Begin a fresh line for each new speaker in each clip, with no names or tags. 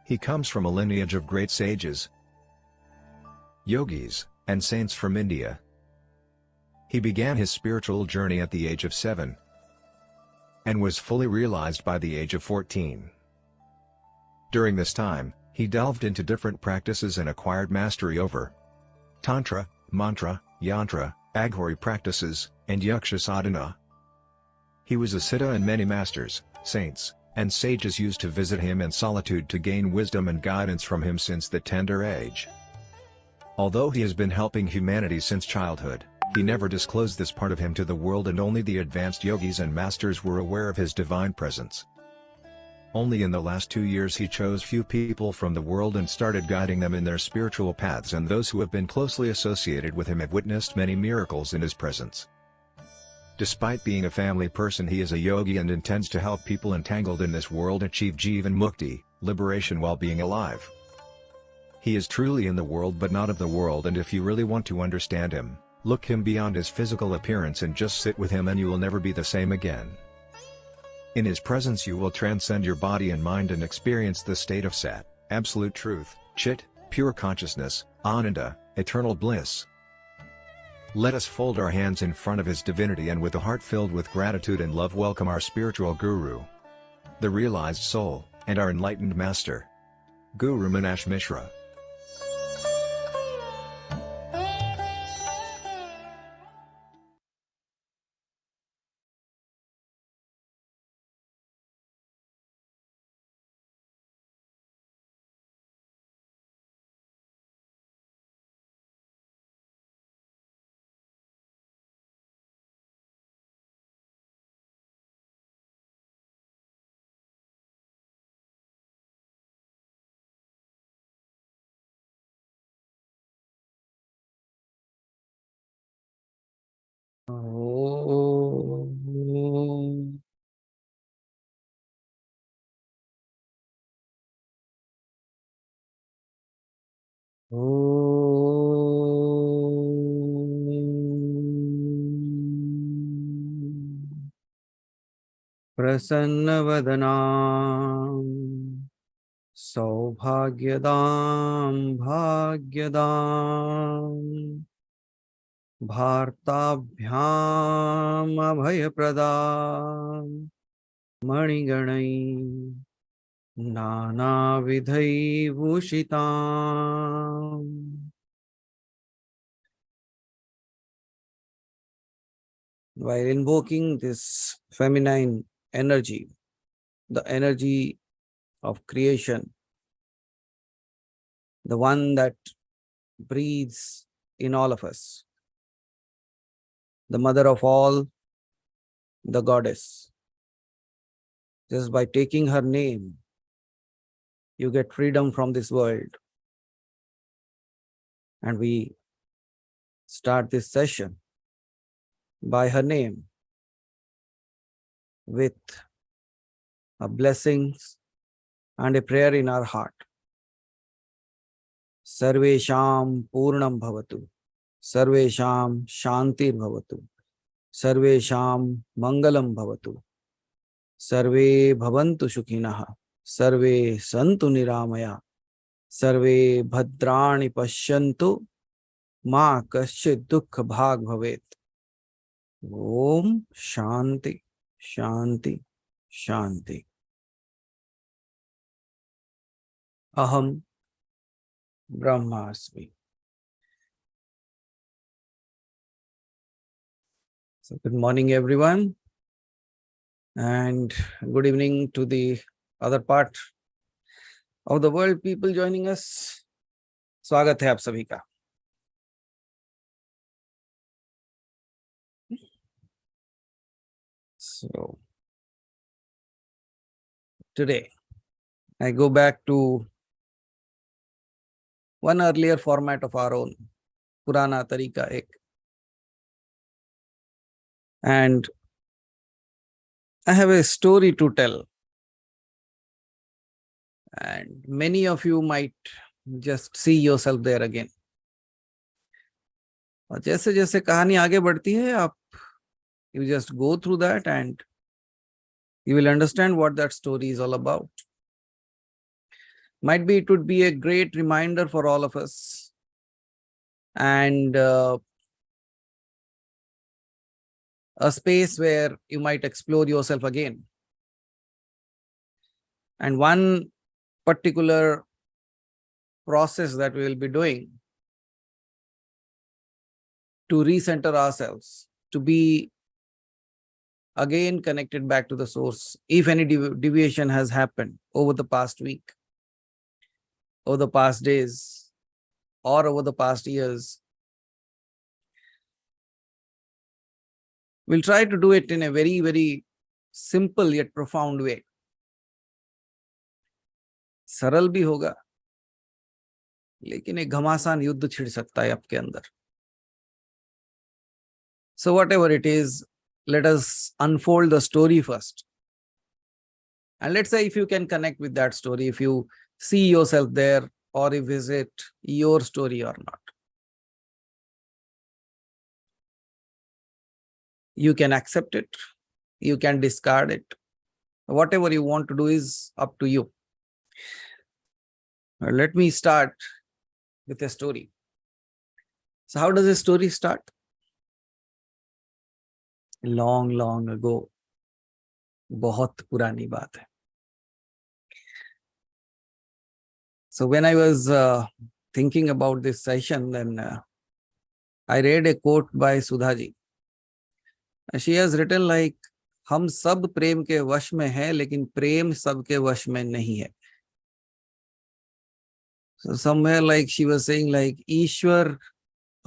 He comes from a lineage of great sages, yogis, and saints from India. He began his spiritual journey at the age of 7 and was fully realized by the age of 14. During this time, he delved into different practices and acquired mastery over Tantra, Mantra, Yantra, Aghori practices, and Yaksha sadhana. He was a siddha, and many masters, saints, and sages used to visit him in solitude to gain wisdom and guidance from him since that tender age. Although he has been helping humanity since childhood, he never disclosed this part of him to the world, and only the advanced yogis and masters were aware of his divine presence. Only in the last 2 years he chose few people from the world and started guiding them in their spiritual paths, and those who have been closely associated with him have witnessed many miracles in his presence. Despite being a family person, he is a yogi and intends to help people entangled in this world achieve Jivan Mukti, liberation while being alive. He is truly in the world but not of the world, and if you really want to understand him, look him beyond his physical appearance and just sit with him, and you will never be the same again. In his presence you will transcend your body and mind and experience the state of Sat, absolute truth, Chit, pure consciousness, Ananda, eternal bliss. Let us fold our hands in front of his divinity and with a heart filled with gratitude and love welcome our spiritual guru, the realized soul, and our enlightened master, Guru Manash Mishra.
Prasannavadhanam Saubhagyadam Bhagyadam Bhartabhyam Abhayapradam Maniganai Nana Vidhai Bhushitam. While invoking this feminine energy, the energy of creation, the one that breathes in all of us, the mother of all, the goddess. Just by taking her name, you get freedom from this world. And we start this session by her name with a blessings and a prayer in our heart. Sarvesham Purnam Bhavatu, Sarvesham Shantir Bhavatu, Sarvesham Mangalam Bhavatu, Sarve Bhavantu Shukhinaha, Sarve Santu Niramaya, Sarve Bhadrani Pashyantu, Ma Kaschid Dukha Bhag Bhavet. Om Shanti, Shanti, Shanti. Aham Brahmasmi. So good morning, everyone, and good evening to the other part of the world people joining us. स्वागत है आप सभी का. So today I go back to one earlier format of our own, Purana Tarika Ek. And I have a story to tell. And many of you might just see yourself there again. और जैसे जैसे कहानी आगे बढ़ती है, आप you just go through that and you will understand what that story is all about. Might be it would be a great reminder for all of us, and a space where you might explore yourself again. And one particular process that we will be doing to recenter ourselves, to be again connected back to the source, if any deviation has happened over the past week, over the past days, or over the past years. We'll try to do it in a very, very simple yet profound way. सरल भी होगा, लेकिन एक घमासान युद्ध छिड़ सकता है आपके अंदर. So whatever it is, let us unfold the story first. And let's say if you can connect with that story, if you see yourself there, or if is it your story or not. You can accept it, you can discard it. Whatever you want to do is up to you. Let me start with a story. So how does a story start? Long, long ago. बहुत पुरानी बात है. So when I was thinking about this session, then I read a quote by Sudha ji. She has written like, हम सब प्रेम के वश में हैं, लेकिन प्रेम सबके वश में नहीं है. So somewhere like she was saying like, ईश्वर,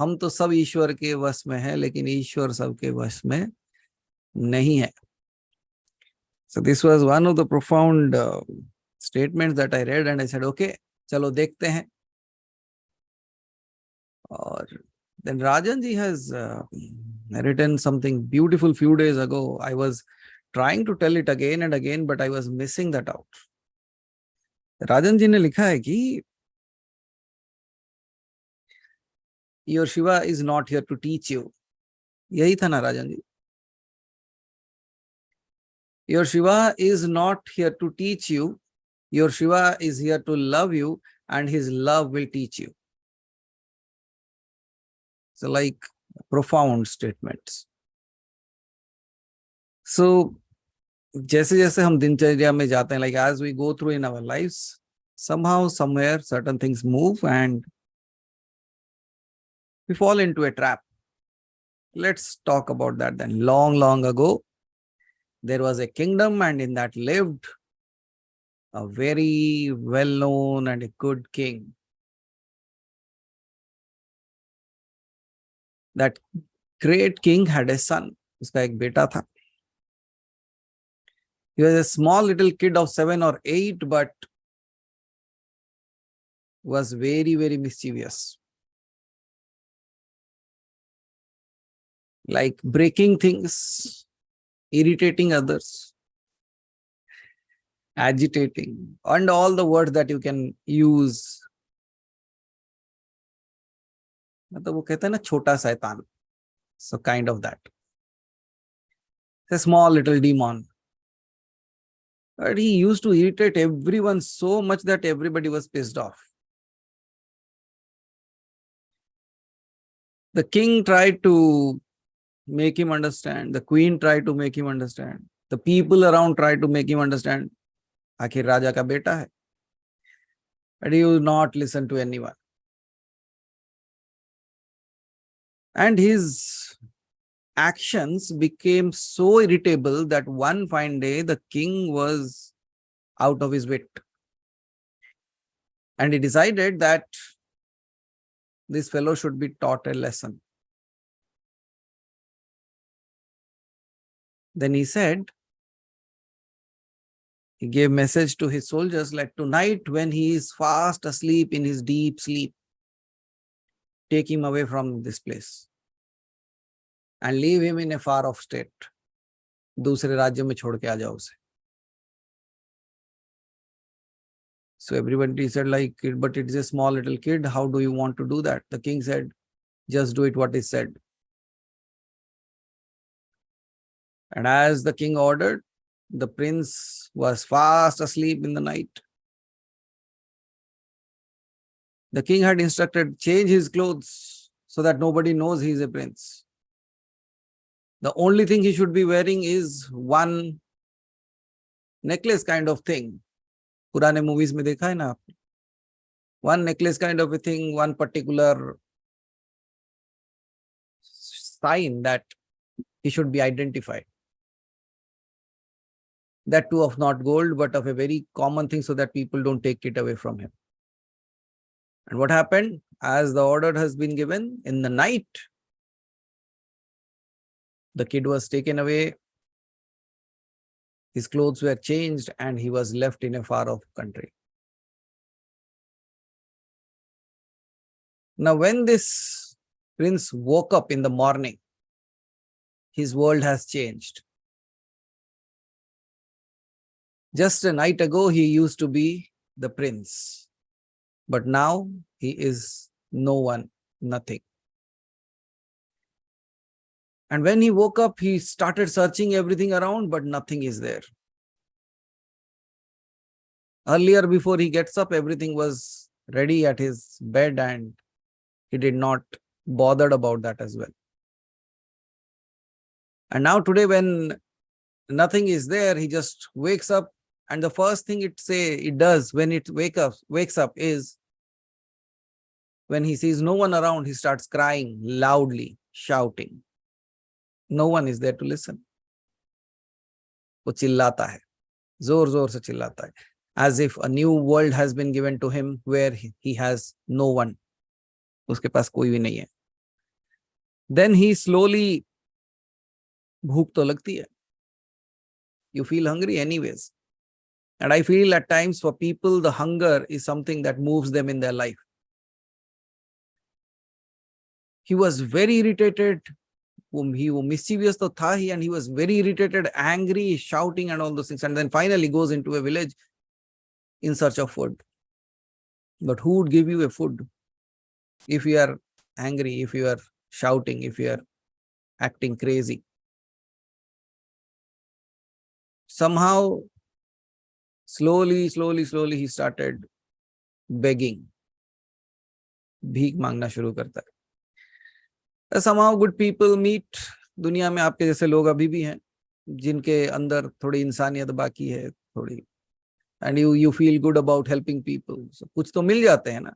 हम तो सब ईश्वर के वश में हैं, लेकिन ईश्वर सबके वश में नहीं है. So this was one of the profound statements that I read, and I said, okay, चलो देखते हैं. और then Rajan ji has written something beautiful few days ago. I was trying to tell it again and again, but I was missing that out. Rajan ji ने लिखा है कि your Shiva is not here to teach you. यही था ना Rajan ji? Your Shiva is not here to teach you. Your Shiva is here to love you, and his love will teach you. So like profound statements. So जैसे जैसे हम दिनचर्या में जाते हैं, like as we go through in our lives, somehow, somewhere, certain things move and we fall into a trap. Let's talk about that then. Long, long ago, there was a kingdom, and in that lived a very well-known and a good king. That great king had a son. उसका एक बेटा था. He was a small little kid of 7 or 8, but was very, very mischievous. Like breaking things, irritating others, agitating, and all the words that you can use. मतलब वो कहते हैं ना छोटा शैतान. So kind of that. It's a small little demon. But he used to irritate everyone so much that everybody was pissed off. The king tried to make him understand. The queen tried to make him understand. The people around tried to make him understand. आखिर राजा का बेटा है. But he would not listen to anyone. And his actions became so irritable that one fine day the king was out of his wit. And he decided that this fellow should be taught a lesson. Then he said, he gave message to his soldiers like, tonight when he is fast asleep in his deep sleep, take him away from this place and leave him in a far off state. दूसरे राज्य में छोड़ के आ जाओ उसे. So everybody said like, but it is a small little kid. How do you want to do that? The king said, just do it what is said. And as the king ordered, the prince was fast asleep in the night. The king had instructed, change his clothes so that nobody knows he is a prince. The only thing he should be wearing is one necklace kind of thing. पुराने movies में देखा है ना आपने? One necklace kind of a thing, one particular sign that he should be identified. That too of not gold, but of a very common thing so that people don't take it away from him. And what happened? As the order has been given, in the night, the kid was taken away, his clothes were changed, and he was left in a far-off country. Now, when this prince woke up in the morning, his world has changed. Just a night ago, he used to be the prince. But now, he is no one, nothing. And when he woke up, he started searching everything around, but nothing is there. Earlier, before he gets up, everything was ready at his bed and he did not bother about that as well. And now today, when nothing is there, he just wakes up, and the first thing it does when it wakes up is when he sees no one around, he starts crying loudly, shouting. No one is there to listen. वो चिल्लाता है, जोर जोर से चिल्लाता है, as if a new world has been given to him where he has no one. उसके पास कोई भी नहीं है. Then he slowly, भूख तो लगती है. You feel hungry anyways. And I feel at times for people, the hunger is something that moves them in their life. He was very irritated. He was mischievous to tha hi, and he was very irritated, angry, shouting and all those things. And then finally goes into a village in search of food. But who would give you a food if you are angry, if you are shouting, if you are acting crazy? Somehow, slowly, he started begging. भीख मांगना शुरू करता है. Somehow good people meet. दुनिया में आपके जैसे लोग अभी भी हैं जिनके अंदर थोड़ी इंसानियत बाकी है, थोड़ी, and you feel good about helping people. So कुछ तो मिल जाते हैं ना.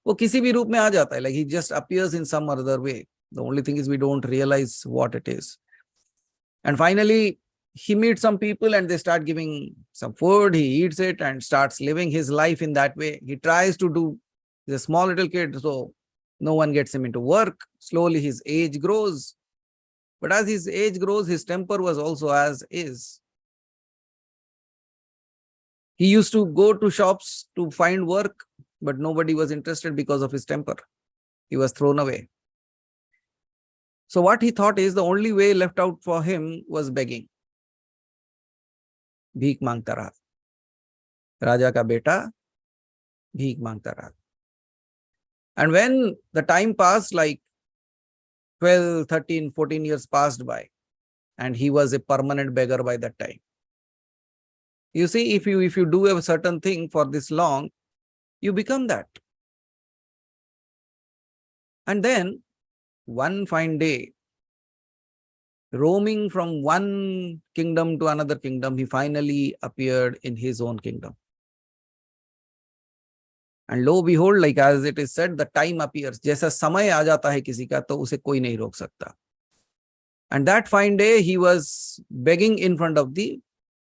वो किसी भी रूप में आ जाता है. Like he just appears in some other way. The only thing is we don't realize what it is. And finally, he meets some people and they start giving some food. He eats it and starts living his life in that way. He tries to do, he's a small little kid, so no one gets him into work. Slowly his age grows. But as his age grows, his temper was also as is. He used to go to shops to find work, but nobody was interested because of his temper. He was thrown away. So what he thought is the only way left out for him was begging. भीख मांगता रहा. राजा का बेटा भीख मांगता रहा. And when the time passed, like 12, 13, 14 years passed by, and he was a permanent beggar by that time. You see, if you do a certain thing for this long, you become that. And then one fine day, roaming from one kingdom to another kingdom, he finally appeared in his own kingdom. And lo behold, like as it is said, the time appears. जैसा समय आ जाता है किसी का, तो उसे कोई नहीं रोक सकता. And that fine day, he was begging in front of the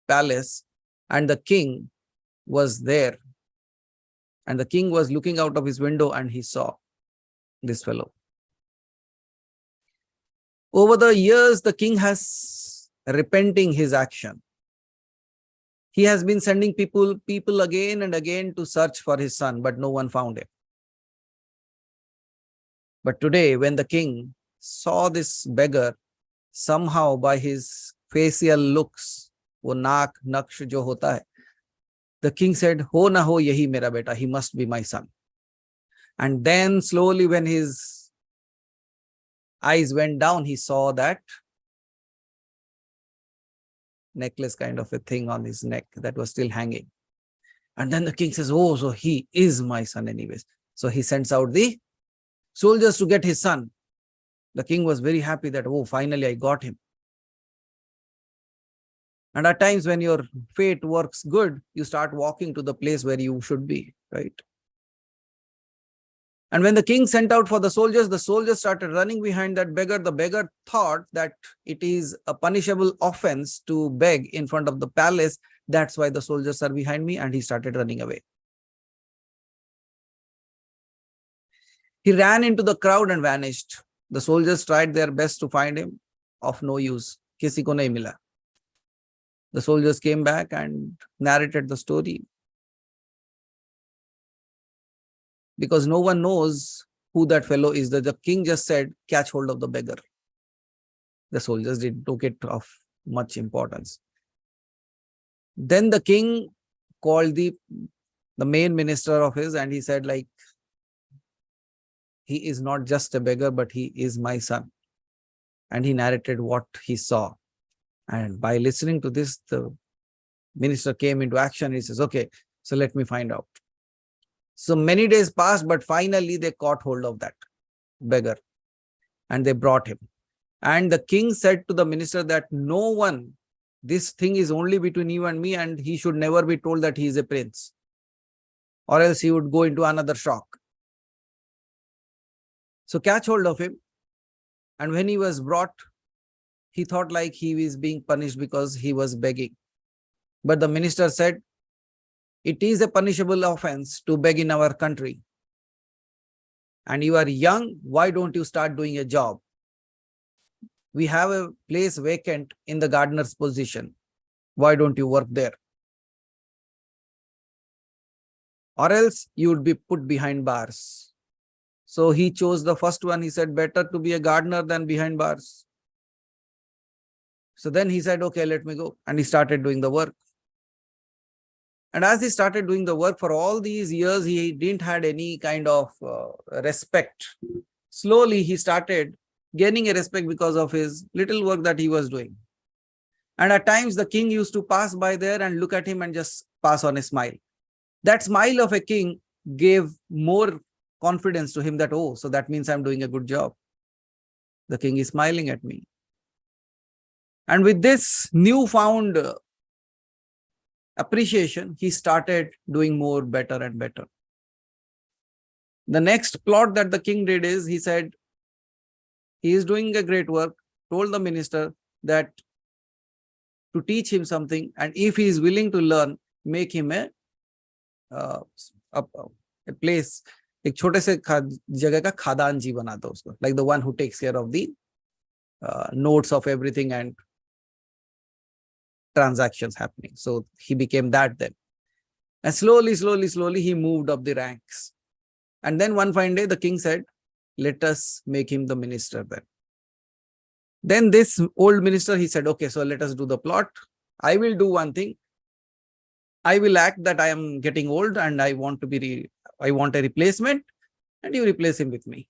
palace, and the king was there. And the king was looking out of his window, and he saw this fellow. Over the years, the king has repenting his action. He has been sending people again and again to search for his son, but no one found him. But today, when the king saw this beggar, somehow by his facial looks, वो नाक नक्श जो होता है, the king said, हो ना हो यही मेरा बेटा, he must be my son. And then slowly when his eyes went down, he saw that necklace kind of a thing on his neck that was still hanging. And then the king says, oh, so he is my son anyways. So he sends out the soldiers to get his son. The king was very happy that, oh, finally I got him. And at times when your fate works good, you start walking to the place where you should be, right? And when the king sent out for the soldiers started running behind that beggar. The beggar thought that it is a punishable offense to beg in front of the palace. That's why the soldiers are behind me, and he started running away. He ran into the crowd and vanished. The soldiers tried their best to find him. Of no use. Kisi ko nahi mila. The soldiers came back and narrated the story. Because no one knows who that fellow is. The king just said, catch hold of the beggar. The soldiers took it of much importance. Then the king called the main minister of his, and he said, like, he is not just a beggar, but he is my son. And he narrated what he saw. And by listening to this, the minister came into action. He says, okay, so let me find out. So many days passed, but finally they caught hold of that beggar and they brought him. And the king said to the minister that no one, this thing is only between you and me, and he should never be told that he is a prince, or else he would go into another shock. So catch hold of him. And when he was brought, he thought like he was being punished because he was begging. But the minister said, it is a punishable offense to beg in our country. And you are young, why don't you start doing a job? We have a place vacant in the gardener's position. Why don't you work there? Or else you would be put behind bars. So he chose the first one. He said, better to be a gardener than behind bars. So then he said, okay, let me go. And he started doing the work. And as he started doing the work for all these years, he didn't had any kind of respect. Slowly, he started gaining a respect because of his little work that he was doing. And at times, the king used to pass by there and look at him and just pass on a smile. That smile of a king gave more confidence to him that, oh, so that means I'm doing a good job. The king is smiling at me. And with this newfound appreciation, he started doing more, better and better. The next plot that the king did is, he said, he is doing a great work, told the minister that to teach him something, and if he is willing to learn, make him a place, एक छोटे से जगह का खादान जी बना दो उसको, like the one who takes care of the notes of everything and transactions happening. So he became that then. And slowly, he moved up the ranks. And then one fine day, the king said, let us make him the minister then. Then this old minister, he said, okay, so let us do the plot. I will do one thing. I will act that I am getting old and I want to I want a replacement, and you replace him with me.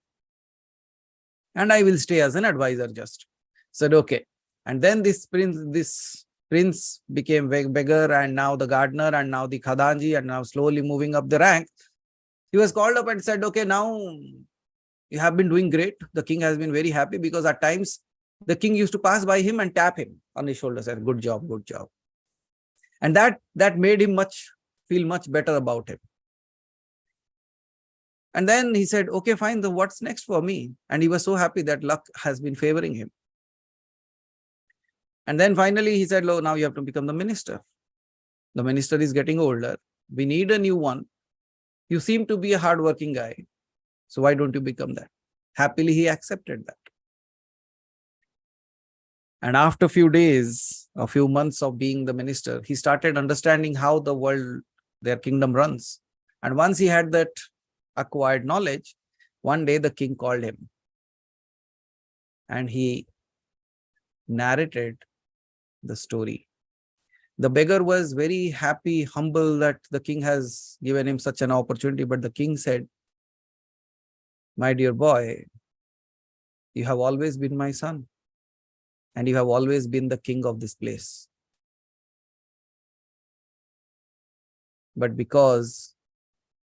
And I will stay as an advisor just. Said, okay. And then this prince became beggar, and now the gardener, and now the khadanji, and now slowly moving up the rank. He was called up and said, okay, now you have been doing great. The king has been very happy because at times the king used to pass by him and tap him on his shoulder, said, good job, good job. And that made him feel much better about him. And then he said, okay, fine, what's next for me? And he was so happy that luck has been favoring him. And then finally he said, now you have to become the minister. The minister is getting older. We need a new one. You seem to be a hardworking guy. So why don't you become that? Happily, he accepted that. And after a few days, a few months of being the minister, he started understanding how the world, their kingdom runs. And once he had that acquired knowledge, one day the king called him. And he narrated the story. The beggar was very happy, humble that the king has given him such an opportunity. But the king said, my dear boy, you have always been my son. And you have always been the king of this place. But because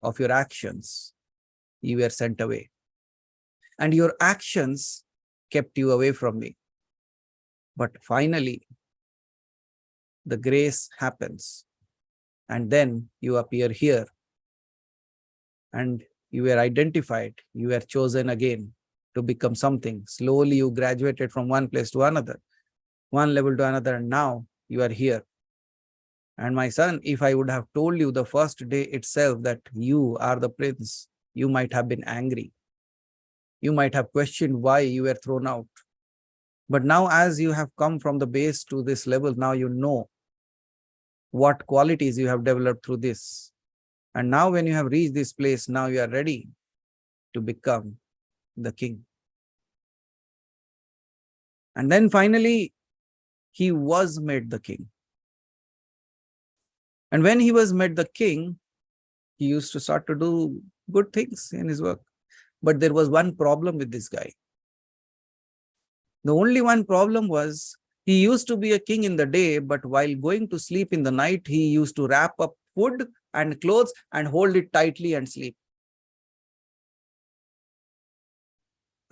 of your actions, you were sent away. And your actions kept you away from me. But finally, the grace happens. And then you appear here. And you were identified. You were chosen again to become something. Slowly you graduated from one place to another, one level to another, and now you are here. And my son, if I would have told you the first day itself that you are the prince, you might have been angry. You might have questioned why you were thrown out. But now as you have come from the base to this level, now you know what qualities you have developed through this. And now when you have reached this place, now you are ready to become the king. And then finally, he was made the king. And when he was made the king, he used to start to do good things in his work. But there was one problem with this guy. The only one problem was he used to be a king in the day, but while going to sleep in the night, he used to wrap up food and clothes and hold it tightly and sleep.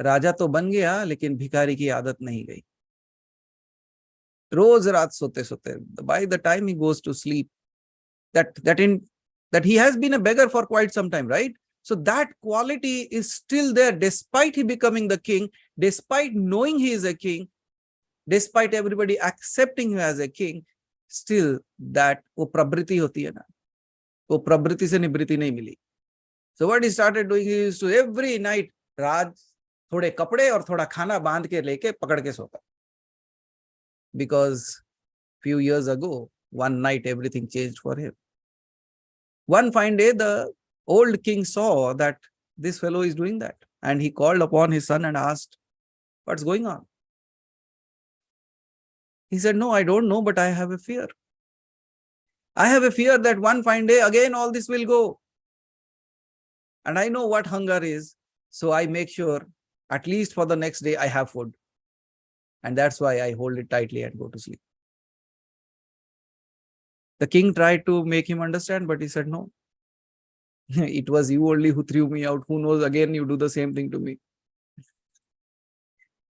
राजा तो बन गया, लेकिन भिखारी की आदत नहीं गई. रोज रात सोते सोते, by the time he goes to sleep, that he has been a beggar for quite some time, right? So that quality is still there despite he becoming the king, despite knowing he is a king, despite everybody accepting him as a king, still that वो प्रवृत्ति होती है ना, वो प्रवृत्ति से निवृत्ति नहीं मिली. So what he started doing, he used to every night, रात थोड़े कपड़े और थोड़ा खाना बांध के लेके पकड़ के सोता. Because few years ago, one night everything changed for him. One fine day, the old king saw that this fellow is doing that. And he called upon his son and asked, what's going on? He said, no, I don't know, but I have a fear. I have a fear that one fine day, again, all this will go. And I know what hunger is. So I make sure, at least for the next day, I have food. And that's why I hold it tightly and go to sleep. The king tried to make him understand, but he said, no. It was you only who threw me out. Who knows, again, you do the same thing to me.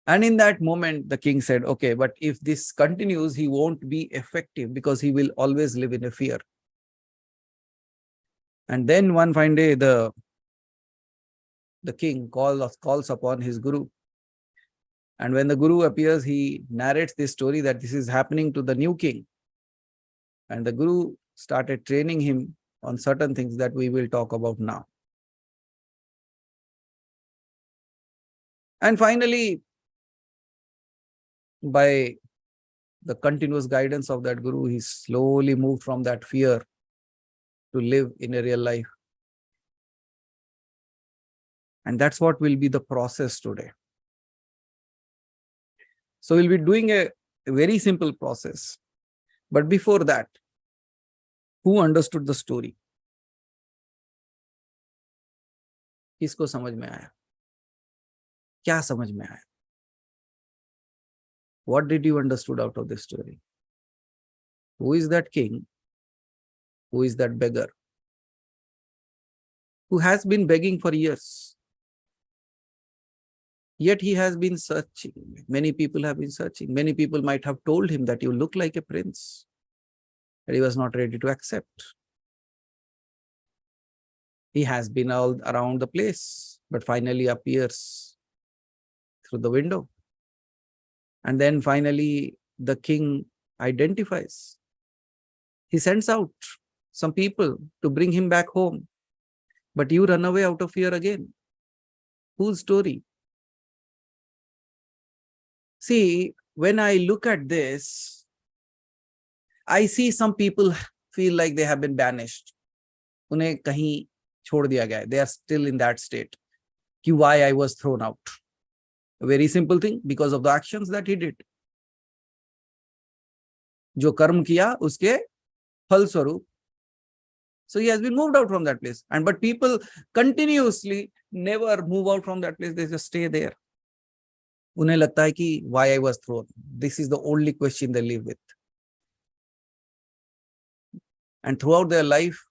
And in that moment, the king said, okay, but if this continues, he won't be effective because he will always live in a fear. And then one fine day, the king calls upon his guru. And when the guru appears, he narrates this story that this is happening to the new king. And the guru started training him on certain things that we will talk about now. And finally, by the continuous guidance of that guru, he slowly moved from that fear to live in a real life. And that's what will be the process today. So we'll be doing a very simple process. But before that, who understood the story? किसको समझ में आया? क्या समझ में आया? What did you understood out of this story? Who is that king? Who is that beggar? Who has been begging for years? Yet he has been searching. Many people have been searching. Many people might have told him that you look like a prince. But he was not ready to accept. He has been all around the place, but finally appears through the window. And then finally, the king identifies. He sends out some people to bring him back home. But you run away out of fear again. Whose story? See, when I look at this, I see some people feel like they have been banished. उन्हें कहीं छोड़ दिया गया है. They are still in that state. कि why I was thrown out. A very simple thing, because of the actions that he did. जो कर्म किया उसके फल स्वरूप. So he has been moved out from that place. But people continuously never move out from that place. They just stay there. उन्हें लगता है कि why I was thrown. This is the only question they live with. And throughout their life,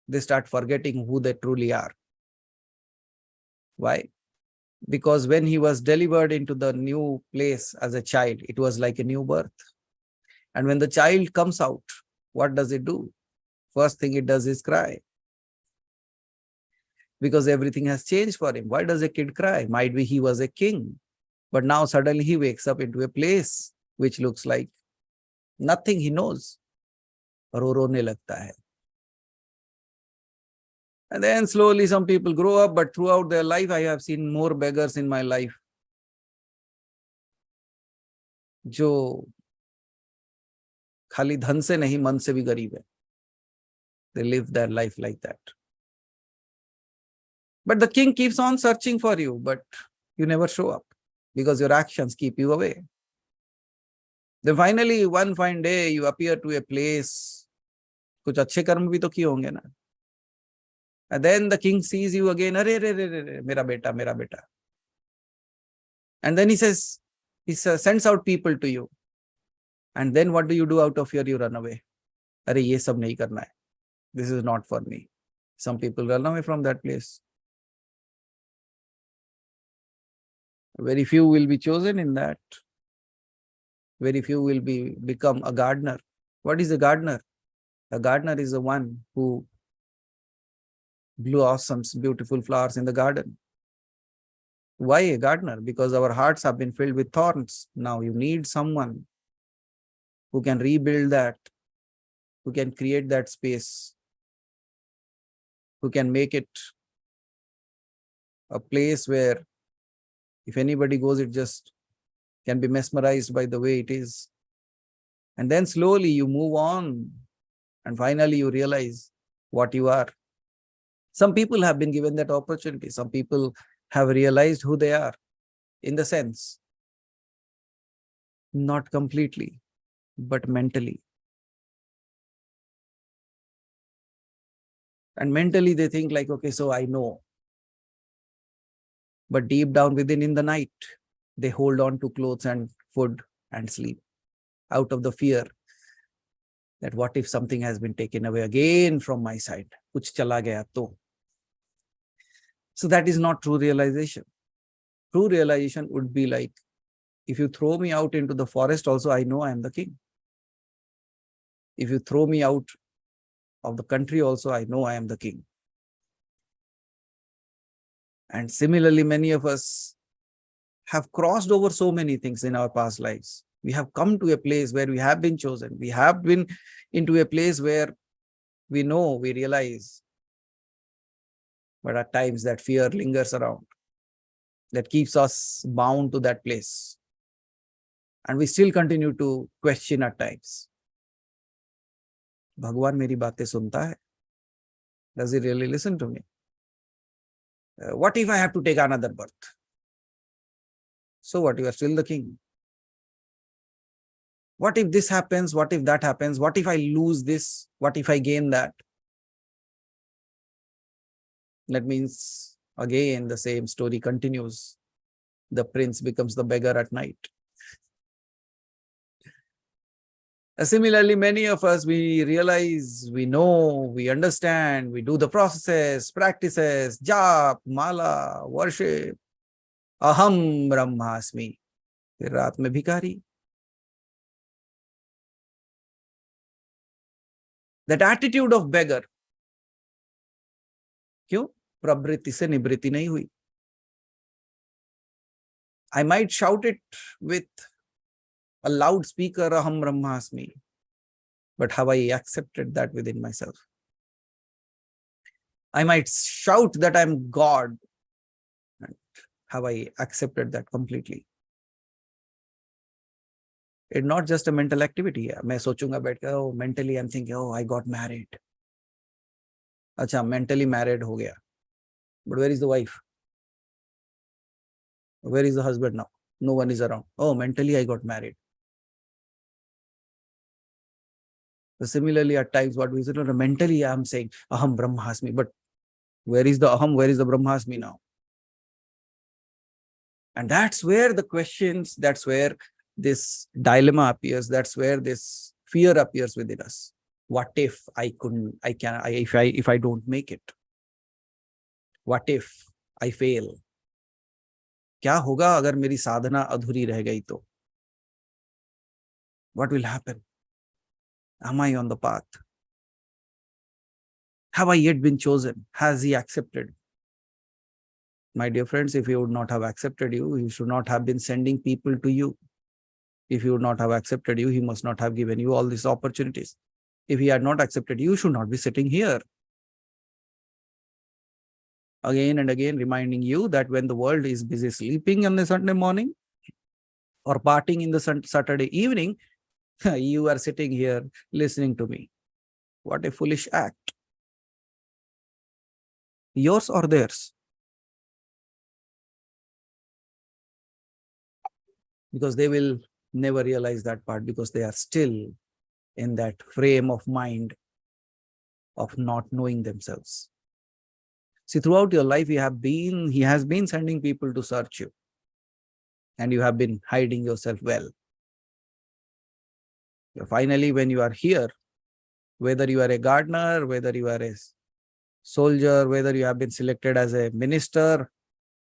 they start forgetting who they truly are. Why? Because when he was delivered into the new place as a child, it was like a new birth. And when the child comes out, what does it do? First thing it does is cry. Because everything has changed for him. Why does a kid cry? Might be he was a king, but now suddenly he wakes up into a place which looks like nothing he knows. रो रोने लगता है. And then slowly some people grow up, but throughout their life, I have seen more beggars in my life. जो खाली धन से नहीं, मन से भी गरीब है. They live their life like that. But the king keeps on searching for you, but you never show up because your actions keep you away. Then finally, one fine day, you appear to a place. कुछ अच्छे कर्म भी तो किए होंगे ना. And then the king sees you again. अरे रे रे रे रे, मेरा बेटा, मेरा बेटा. And then he sends out people to you. And then what do you do out of fear? You run away. अरे ये सब नहीं करना है. This is not for me. Some people run away from that place. Very few will be chosen in that. Very few will become a gardener. What is a gardener? A gardener is the one who blossoms beautiful flowers in the garden. Why a gardener? Because our hearts have been filled with thorns. Now you need someone who can rebuild that, who can create that space, who can make it a place where if anybody goes, it just can be mesmerized by the way it is. And then slowly you move on and finally you realize what you are. Some people have been given that opportunity. Some people have realized who they are, in the sense, not completely, but mentally. And mentally they think like, okay, so I know. But deep down within in the night, they hold on to clothes and food and sleep out of the fear that what if something has been taken away again from my side? Kuch chala gaya to. So that is not true realization. True realization would be like, if you throw me out into the forest also, I know I am the king. If you throw me out of the country also, I know I am the king. And similarly, many of us have crossed over so many things in our past lives. We have come to a place where we have been chosen. We have been into a place where we know, we realize. But at times that fear lingers around. That keeps us bound to that place. And we still continue to question at times. Bhagwan meri baatein sunta hai? Does he really listen to me? What if I have to take another birth? So what? You are still the king. What if this happens? What if that happens? What if I lose this? What if I gain that? That means again the same story continues. The prince becomes the beggar at night. Similarly, many of us, we realize, we know, we understand, we do the processes, practices, jap, mala, worship. Aham brahmasmi. फिर रात में भिखारी. That attitude of beggar. क्यों? प्रवृत्ति से निवृत्ति नहीं हुई. I might shout it with a loudspeaker, Aham Brahmasmi. But have I accepted that within myself? I might shout that I'm God. And have I accepted that completely? It's not just a mental activity. मैं सोचूंगा बैठ के, oh, mentally I'm thinking, oh, I got married. अच्छा, mentally married हो गया. But where is the wife? Where is the husband now? No one is around. Oh, mentally I got married. So similarly, at times, what we say, mentally I am saying, Aham Brahmasmi. But where is the Aham? Where is the Brahmasmi now? And that's where the questions, that's where this dilemma appears. That's where this fear appears within us. What if if I don't make it? What if I fail? क्या होगा अगर मेरी साधना अधूरी रह गई तो? What will happen? Am I on the path? Have I yet been chosen? Has he accepted? My dear friends, if he would not have accepted you, he should not have been sending people to you. If he would not have accepted you, he must not have given you all these opportunities. If he had not accepted you, you should not be sitting here. Again and again reminding you that when the world is busy sleeping on a Sunday morning or partying in the Saturday evening, you are sitting here listening to me. What a foolish act. Yours or theirs? Because they will never realize that part, because they are still in that frame of mind of not knowing themselves. See, throughout your life, he has been sending people to search you, and you have been hiding yourself well. Finally, when you are here, whether you are a gardener, whether you are a soldier, whether you have been selected as a minister,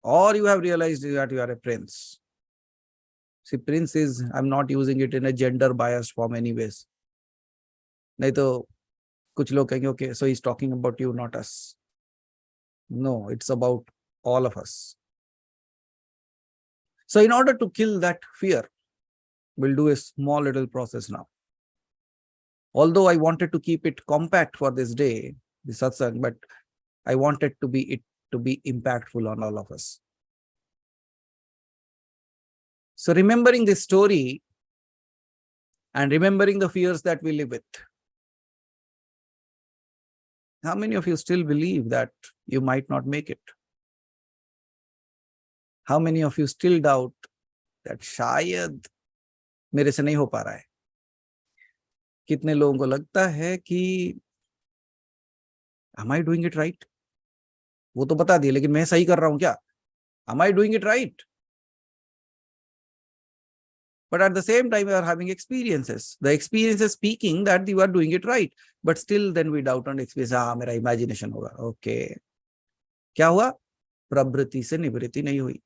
or you have realized that you are a prince. See, prince is, I'm not using it in a gender biased form anyways. नहीं तो कुछ लोग कहेंगे, okay, so he's talking about you, not us. No, it's about all of us. So in order to kill that fear, we'll do a small little process now. Although I wanted to keep it compact for this day, the satsang, but I wanted to be impactful on all of us. So remembering this story and remembering the fears that we live with, how many of you still believe that you might not make it? How many of you still doubt that शायद मेरे से नहीं हो पा रहा है? कितने लोगों को लगता है कि am I doing it right? वो तो बता दिए, लेकिन मैं सही कर रहा हूं क्या? Am I doing it right? But at the same time, we are having experiences. The experiences speaking that you are doing it right. But still then we doubt on experience. मेरा imagination होगा. Okay. क्या हुआ? प्रवृत्ति से निवृत्ति नहीं हुई.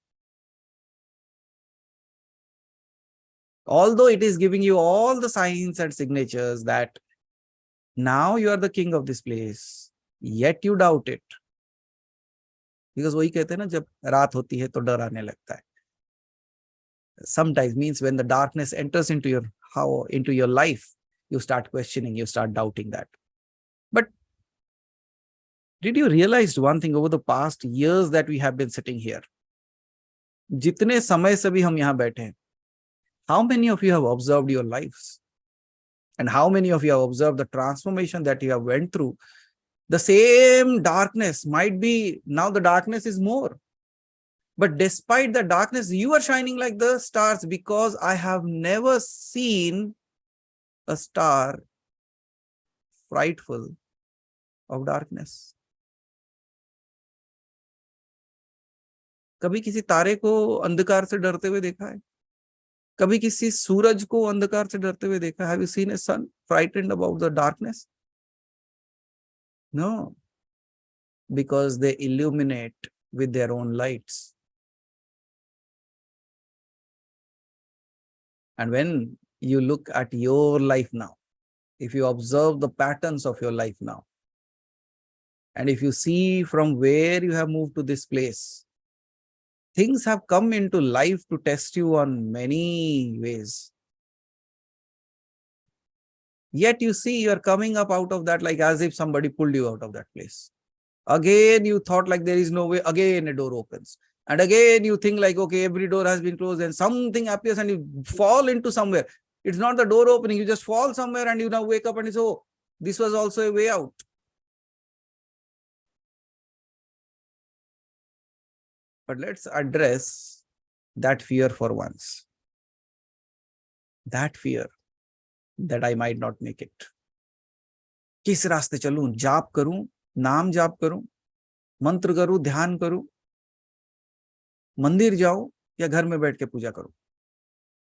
Although it is giving you all the signs and signatures that now you are the king of this place, yet you doubt it. Because वही कहते हैं ना, जब रात होती है तो डर आने लगता है. Sometimes means when the darkness enters into your life, you start questioning, you start doubting that. But did you realize one thing over the past years that we have been sitting here? जितने समय से भी हम यहाँ बैठे हैं, how many of you have observed your lives? And how many of you have observed the transformation that you have went through? The same darkness might be, now the darkness is more. But despite the darkness, you are shining like the stars, because I have never seen a star frightful of darkness. कभी किसी तारे को अंधकार से डरते हुए देखा है? कभी किसी सूरज को अंधकार से डरते हुए देखा है? Have you seen a sun frightened about the darkness? No, because they illuminate with their own lights. And when you look at your life now, if you observe the patterns of your life now, and if you see from where you have moved to this place, things have come into life to test you on many ways. Yet you see you are coming up out of that like as if somebody pulled you out of that place. Again, you thought like there is no way. Again, a door opens. And again, you think like, okay, every door has been closed, and something appears and you fall into somewhere. It's not the door opening. You just fall somewhere and you now wake up and you say, oh, this was also a way out. But let's address that fear for once. That fear that I might not make it. किस रास्ते चलूं? जाप करूं, नाम जाप करूं, मंत्र करूं, ध्यान करूं, मंदिर जाऊं, या घर में बैठ के पूजा करूं?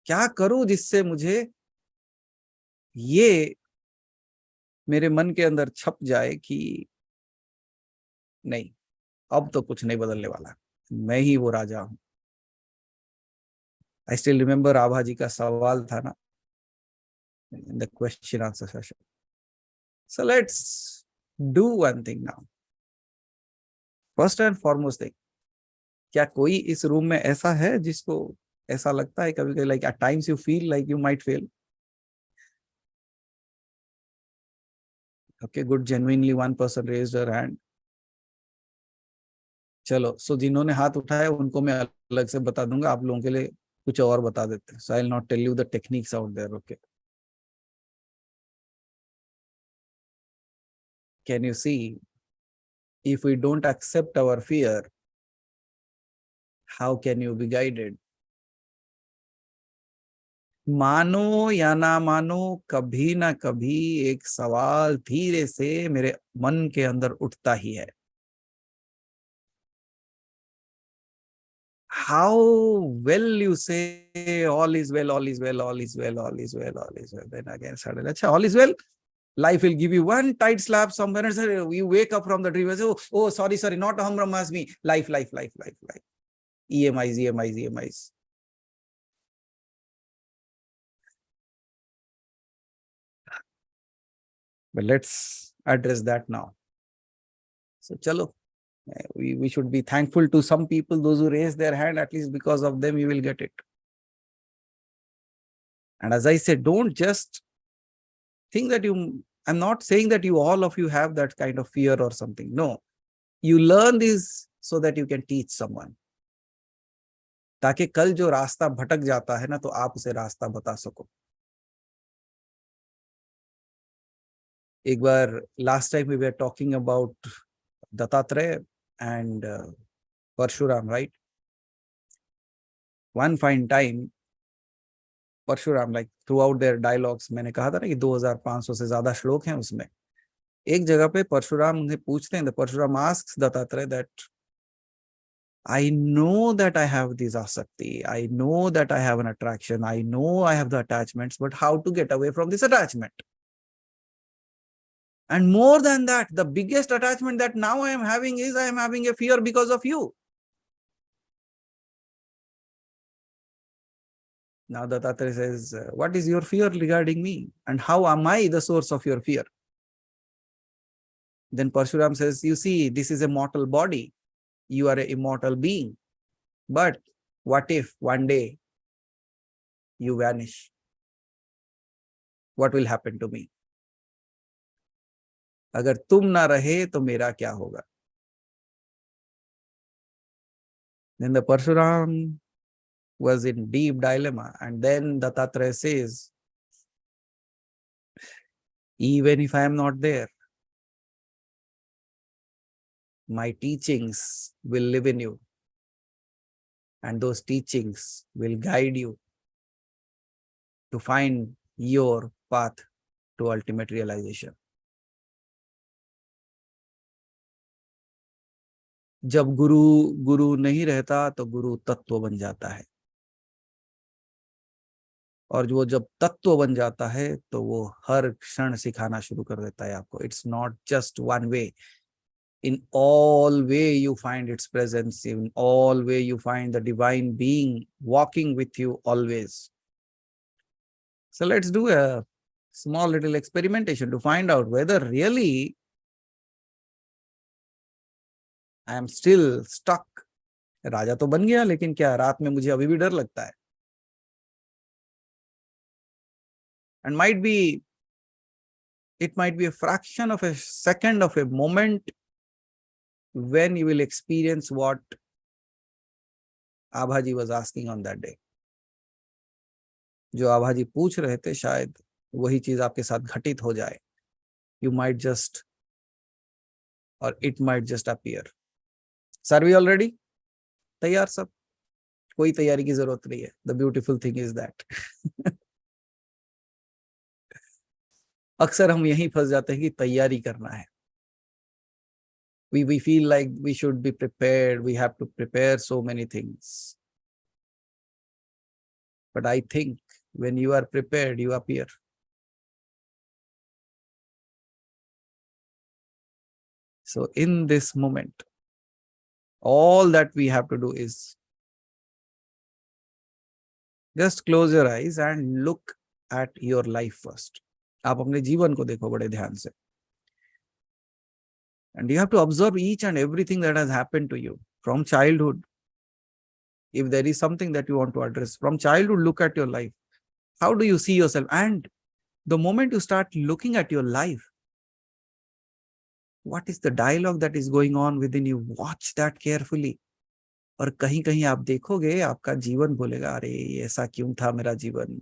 क्या करूं जिससे मुझे ये मेरे मन के अंदर छप जाए कि नहीं, अब तो कुछ नहीं बदलने वाला, मैं ही वो राजा हूं. I still remember आभा जी का सवाल था ना in the question answer session. So let's do one thing now. First and foremost thing, क्या कोई इस रूम में ऐसा है जिसको ऐसा लगता है कभी कभी like at times you feel like you might fail? Okay, good. Genuinely one person raised her hand. चलो, सो जिन्होंने हाथ उठाया उनको मैं अलग से बता दूंगा, आप लोगों के लिए कुछ और बता देते हैं. So I will not tell you the techniques out there. Okay, can you see, if we don't accept our fear, how can you be guided? मानो या ना मानो, कभी ना कभी एक सवाल धीरे से मेरे मन के अंदर उठता ही है. How well you say all is well, all is well, all is well, all is well, all is well. Then again, suddenly, अच्छा, all is well. Life will give you one tight slap somewhere, and say, you wake up from the dream and say, oh, sorry, not hum ramas me. Life. EMIs. But let's address that now. So, chalo, we should be thankful to some people, those who raise their hand, at least because of them, you will get it. And as I said, don't just think that I'm not saying that all of you have that kind of fear or something. No, you learn this so that you can teach someone. ताकि कल जो रास्ता भटक जाता है ना, तो आप उसे रास्ता बता सको. एक बार last time we were talking about Dattatreya and Parshuram, right? One fine time, Parshuram, like throughout their dialogues, मैंने कहा था ना कि 2500 से ज्यादा श्लोक हैं उसमें. एक जगह पे परशुराम उन्हें पूछते हैं, Parshuram asks Dattatreya that I know that I have this asakti, I know that I have an attraction, I know I have the attachments, but how to get away from this attachment? And more than that, the biggest attachment that now I am having is I am having a fear because of you. Now Dattatreya says, what is your fear regarding me? And how am I the source of your fear? Then Parshuram says, you see, this is a mortal body. You are an immortal being. But what if one day you vanish? What will happen to me? अगर तुम ना रहे तो मेरा क्या होगा? Then the Parshuram was in deep dilemma, and then Dattatreya says, even if I am not there, my teachings will live in you, and those teachings will guide you to find your path to ultimate realization. जब गुरु नहीं रहता तो गुरु तत्व बन जाता है, और वो जब तत्व बन जाता है तो वो हर क्षण सिखाना शुरू कर देता है आपको. It's not just one way. In all way you find its presence, in all way you find the divine being walking with you always. So let's do a small little experimentation to find out whether really I am still stuck. राजा तो बन गया, लेकिन क्या रात में मुझे अभी भी डर लगता है? And it might be a fraction of a second of a moment when you will experience what Abhaji was asking on that day. जो आभाजी पूछ रहे थे, शायद वही चीज आपके साथ घटित हो जाए. You might just, or it might just appear. Are we all ready? तैयार सब? कोई तैयारी की जरूरत नहीं है. The beautiful thing is that अक्सर हम यहीं फंस जाते हैं कि तैयारी करना है. We feel like we should be prepared. We have to prepare so many things. But I think when you are prepared, you appear. So in this moment, all that we have to do is Just close your eyes and look at your life first. आप अपने जीवन को देखो बड़े ध्यान से. And you have to observe each and everything that has happened to you from childhood. If there is something that you want to address from childhood, look at your life. How do you see yourself? And the moment you start looking at your life, what is the dialogue that is going on within you? Watch that carefully. और कहीं कहीं आप देखोगे आपका जीवन बोलेगा, अरे ऐसा क्यों था मेरा जीवन.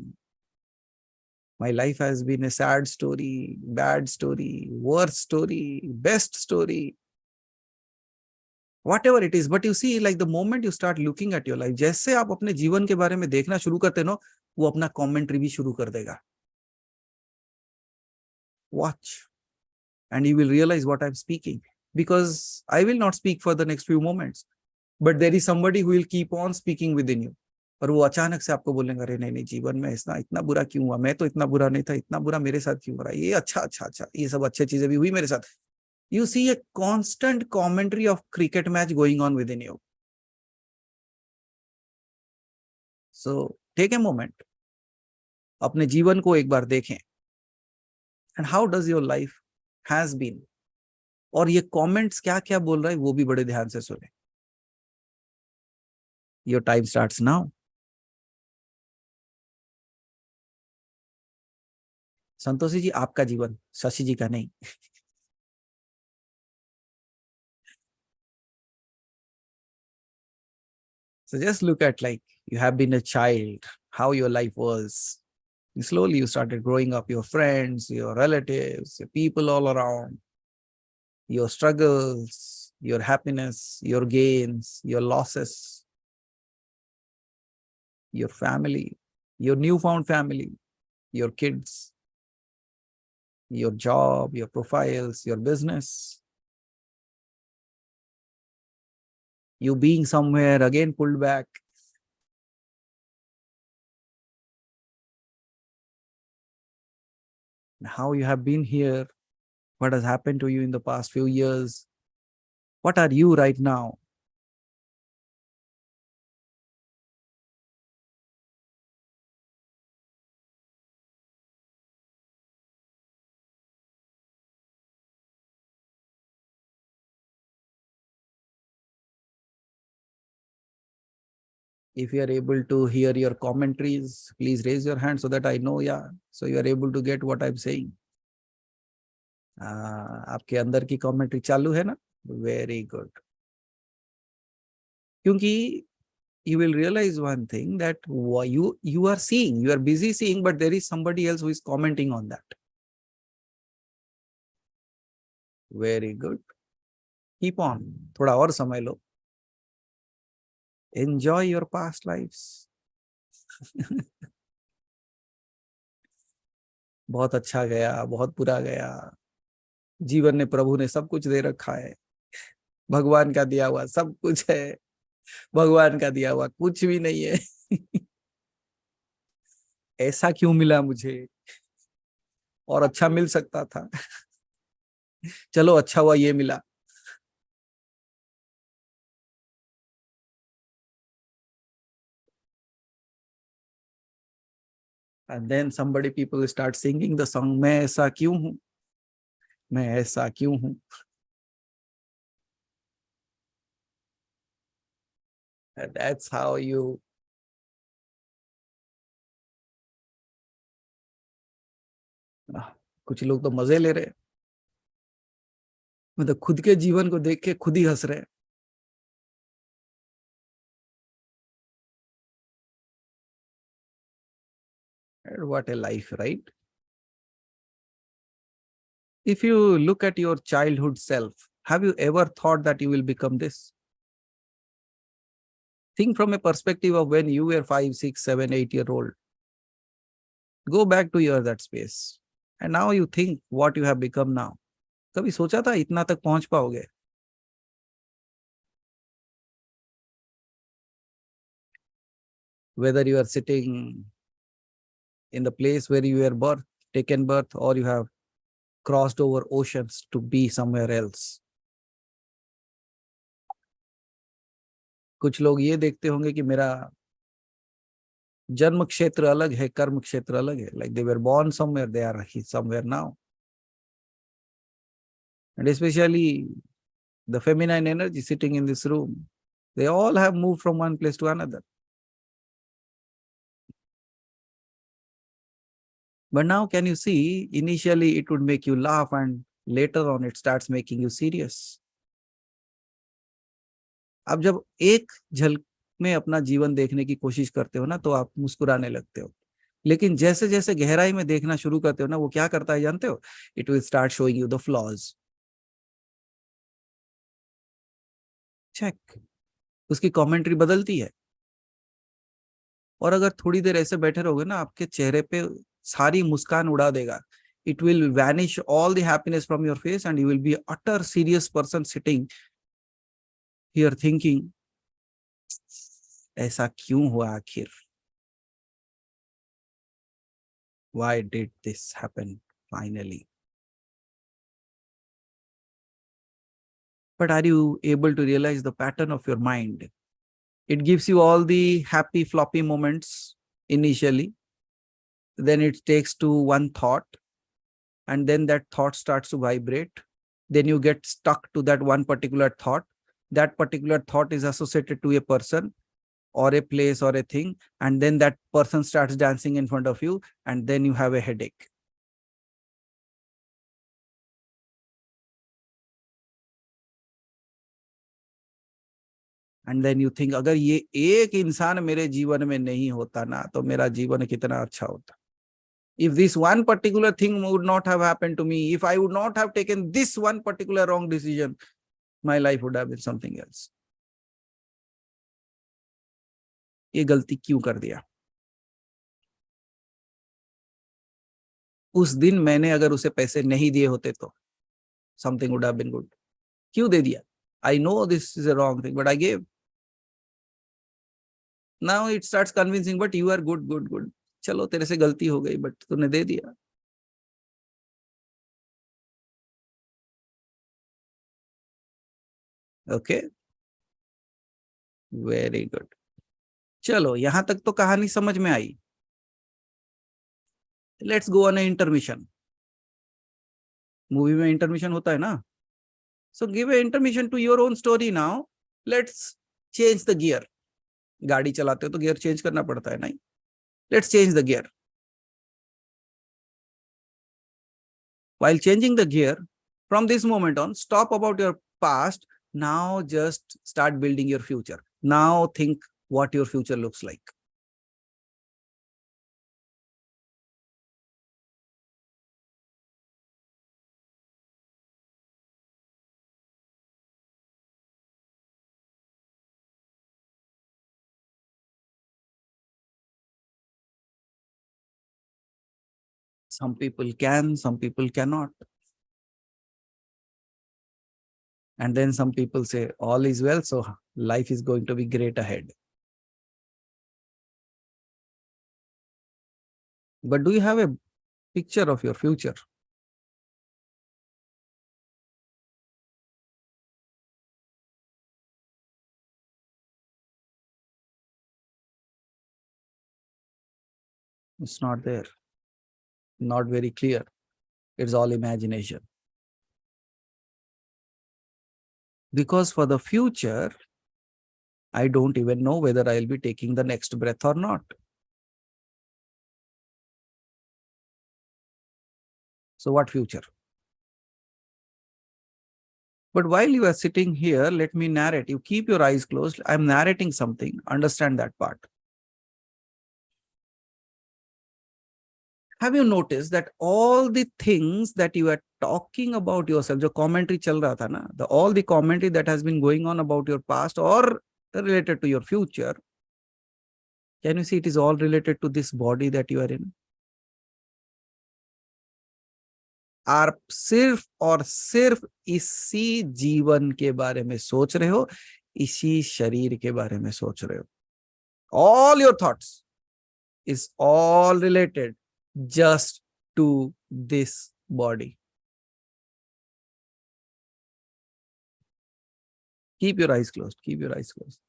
My life has been a sad story, bad story, worst story, best story, whatever it is. But you see, like the moment you start looking at your life, जैसे आप अपने जीवन के बारे में देखना शुरू करते हो, वो अपना कमेंट्री भी शुरू कर देगा. Watch, and you will realize what I'm speaking, because I will not speak for the next few moments, but there is somebody who will keep on speaking within you. और वो अचानक से आपको बोलेंगे, अरे नहीं नहीं, जीवन में इतना बुरा क्यों हुआ, मैं तो इतना बुरा नहीं था, इतना बुरा मेरे साथ क्यों हो रहा है, ये अच्छा, ये सब अच्छी चीजें भी हुई मेरे साथ. You see a constant commentary of cricket match going on within you. So take a moment, अपने जीवन को एक बार देखें, and how does your life has been. और ये comments क्या क्या बोल रहा है वो भी बड़े ध्यान से सुने. Your time starts now. Santoshi जी आपका जीवन, शशि जी का नहीं. So just look at, like, you have been a child, how your life was. And slowly you started growing up, your friends, your relatives, your people all around, your struggles, your happiness, your gains, your losses, your family, your newfound family, your kids, your job, your profiles, your business. You being somewhere, again pulled back. How you have been here, what has happened to you in the past few years, what are you right now? If you are able to hear your commentaries, please raise your hand so that I know, yeah, so you are able to get what I'm saying. आपके अंदर की commentary चालू है ना? Very good. क्योंकि you will realize one thing, that you are seeing, you are busy seeing, but there is somebody else who is commenting on that. Very good. Keep on. थोड़ा और समय लो. Enjoy your past lives. बहुत अच्छा गया, बहुत बुरा गया. जीवन ने, प्रभु ने सब कुछ दे रखा है. भगवान का दिया हुआ सब कुछ है. भगवान का दिया हुआ कुछ भी नहीं है. ऐसा क्यों मिला मुझे, और अच्छा मिल सकता था. चलो अच्छा हुआ ये मिला. And then somebody, people start singing the song, मैं ऐसा क्यों हूं, मैं ऐसा क्यों हूं. And that's how you कुछ लोग तो मजे ले रहे, मतलब खुद के जीवन को देख के खुद ही हंस रहे. What a life, right? If you look at your childhood self, have you ever thought that you will become this? Think from a perspective of when you were 5, 6, 7, 8 year old. Go back to your that space. And now you think what you have become now. कभी सोचा था इतना तक पहुंच पाओगे? Whether you are sitting in the place where you were taken birth, or you have crossed over oceans to be somewhere else. कुछ लोग ये देखते होंगे कि मेरा जन्म क्षेत्र अलग है, कर्म क्षेत्र अलग है. Like they were born somewhere, they are somewhere now. And especially the feminine energy sitting in this room, they all have moved from one place to another. But now can you see, initially it would make you laugh and later on it starts making you serious. आप जब एक झलक में अपना जीवन देखने की कोशिश करते हो ना, तो आप मुस्कुराने लगते हो. लेकिन जैसे जैसे गहराई में देखना शुरू करते हो ना, वो क्या करता है जानते हो? It will start showing you the flaws. Check. उसकी कमेंट्री बदलती है. और अगर थोड़ी देर ऐसे बैठे रहोगे ना, आपके चेहरे पे सारी मुस्कान उड़ा देगा. It will vanish all the happiness from your face and you will be utter serious person sitting here thinking, ऐसा क्यों हुआ आखिर? Why did this happen finally? But are you able to realize the pattern of your mind? It gives you all the happy floppy moments initially. Then it takes to one thought, and then that thought starts to vibrate. Then you get stuck to that one particular thought. That particular thought is associated to a person or a place or a thing, and then that person starts dancing in front of you, and then you have a headache. And then you think, अगर ये एक इंसान मेरे जीवन में नहीं होता ना, तो मेरा जीवन कितना अच्छा होता. If this one particular thing would not have happened to me, if I would not have taken this one particular wrong decision, my life would have been something else. ये गलती क्यों कर दिया? उस दिन मैंने अगर उसे पैसे नहीं दिए होते तो something would have been good. क्यों दे दिया? I know this is a wrong thing, but I gave. Now it starts convincing, but you are good, good, good. चलो तेरे से गलती हो गई, but तूने दे दिया. Okay, very good. चलो यहां तक तो कहानी समझ में आई. Let's go on a intermission. Movie में इंटरमिशन होता है ना. So give a intermission to your own story now. Let's change the gear. गाड़ी चलाते हो तो गियर चेंज करना पड़ता है, नहीं? Let's change the gear. While changing the gear, from this moment on, stop about your past. Now just start building your future. Now think what your future looks like. Some people can, some people cannot. And then some people say, all is well, so life is going to be great ahead. But do you have a picture of your future? It's not there. Not very clear. It's all imagination. Because for the future, I don't even know whether I'll be taking the next breath or not. So what future? But while you are sitting here, let me narrate. You keep your eyes closed. I'm narrating something. Understand that part. Have you noticed that all the things that you are talking about yourself, जो commentary चल रहा था ना, all the commentary that has been going on about your past or related to your future, can you see it is all related to this body that you are in? आप सिर्फ और सिर्फ इसी जीवन के बारे में सोच रहे हो, इसी शरीर के बारे में सोच रहे हो. All your thoughts is all related just to this body. Keep your eyes closed. Keep your eyes closed.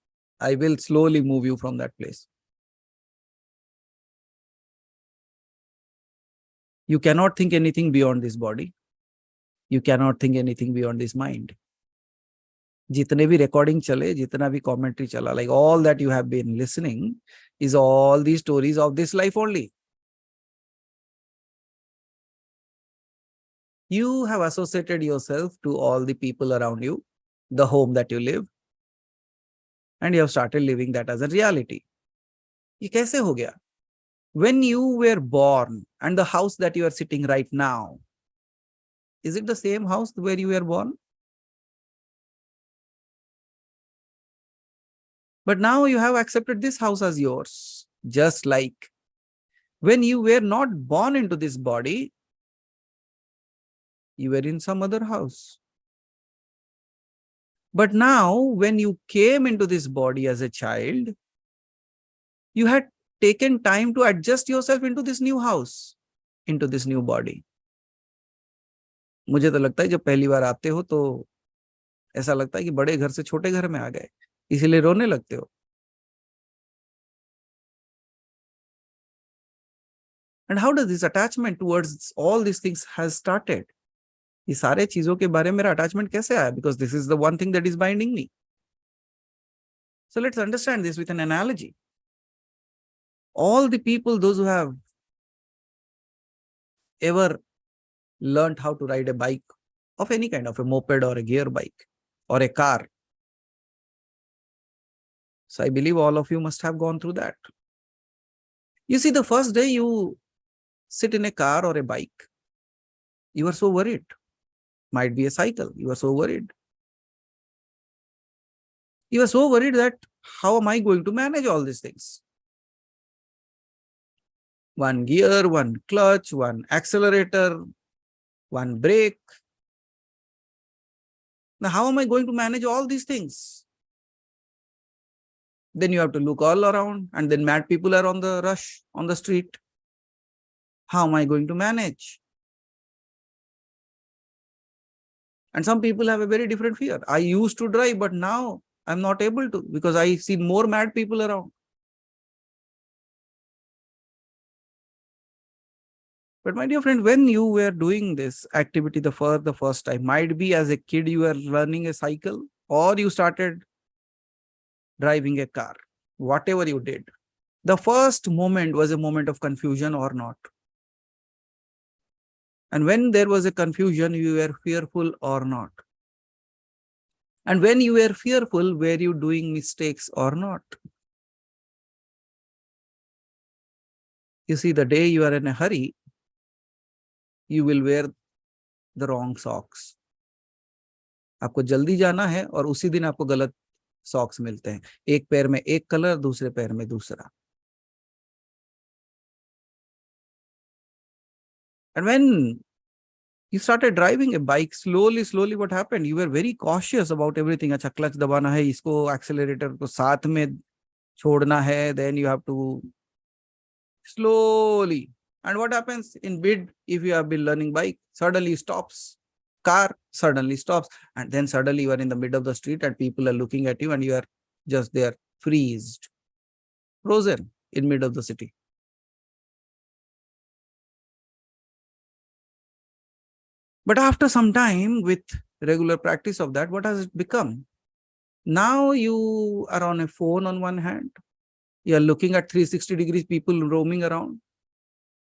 I will slowly move you from that place. You cannot think anything beyond this body. You cannot think anything beyond this mind. जितने भी recording चले, जितना भी commentary चला, like all that you have been listening is all the stories of this life only. You have associated yourself to all the people around you, the home that you live, and you have started living that as a reality. ये कैसे हो गया? When you were born and the house that you are sitting right now, is it the same house where you were born? But now you have accepted this house as yours. Just like when you were not born into this body, you were in some other house. But now when you came into this body as a child, you had taken time to adjust yourself into this new house, into this new body. मुझे तो लगता है जब पहली बार आते हो तो ऐसा लगता है कि बड़े घर से छोटे घर में आ गए, इसीलिए रोने लगते हो. And how does this attachment towards all these things has started? ये सारे चीजों के बारे में मेरा attachment कैसे आया? Because this is the one thing that is binding me. So let's understand this with an analogy. All the people, those who have ever learned how to ride a bike of any kind, of a moped or a gear bike or a car. So I believe all of you must have gone through that. You see, the first day you sit in a car or a bike, you are so worried. Might be a cycle. You are so worried. You are so worried that how am I going to manage all these things? One gear, one clutch, one accelerator, one brake. Now, how am I going to manage all these things? Then you have to look all around, and then mad people are on the rush on the street. How am I going to manage? And some people have a very different fear. I used to drive, but now I'm not able to because I see more mad people around. But my dear friend, when you were doing this activity the first time, might be as a kid you were learning a cycle or you started driving a car, whatever you did. The first moment was a moment of confusion or not. And when there was a confusion, you were fearful or not. And when you were fearful, were you doing mistakes or not? You see, the day you are in a hurry, you will wear the wrong socks. आपको जल्दी जाना है और उसी दिन आपको गलत socks मिलते हैं. एक पैर में एक कलर, दूसरे पैर में दूसरा. And when you started driving a bike, slowly what happened? You were very cautious about everything. अच्छा, क्लच दबाना है, इसको एक्सेलरेटर को साथ में छोड़ना है. Then you have to slowly. And what happens in mid, if you have been learning bike, suddenly stops. Car suddenly stops. And then suddenly you are in the middle of the street and people are looking at you and you are just there, freezed, frozen in mid of the city. But after some time with regular practice of that, what has it become? Now you are on a phone on one hand. You are looking at 360 degrees people roaming around.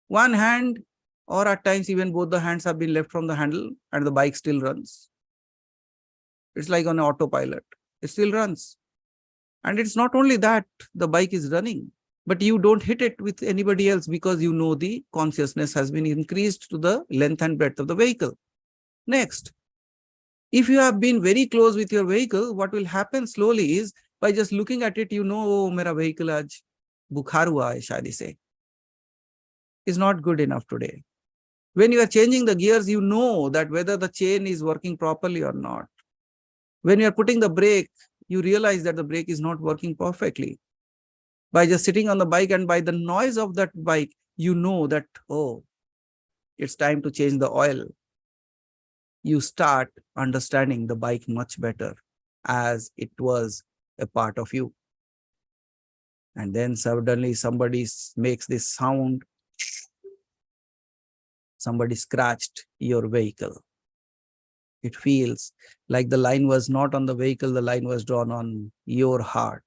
One hand, or at times even both the hands have been left from the handle and the bike still runs. It's like on an autopilot. It still runs. And it's not only that the bike is running, but you don't hit it with anybody else because you know the consciousness has been increased to the length and breadth of the vehicle. Next, if you have been very close with your vehicle, what will happen slowly is by just looking at it, you know, oh, mera vehicle aaj bukhar hua hai shayad ise. Is not good enough today. When you are changing the gears, you know that whether the chain is working properly or not. When you are putting the brake, you realize that the brake is not working perfectly. By just sitting on the bike and by the noise of that bike, you know that, oh, it's time to change the oil. You start understanding the bike much better as it was a part of you. And then suddenly somebody makes this sound. somebody scratched your vehicle. It feels like the line was not on the vehicle, the line was drawn on your heart.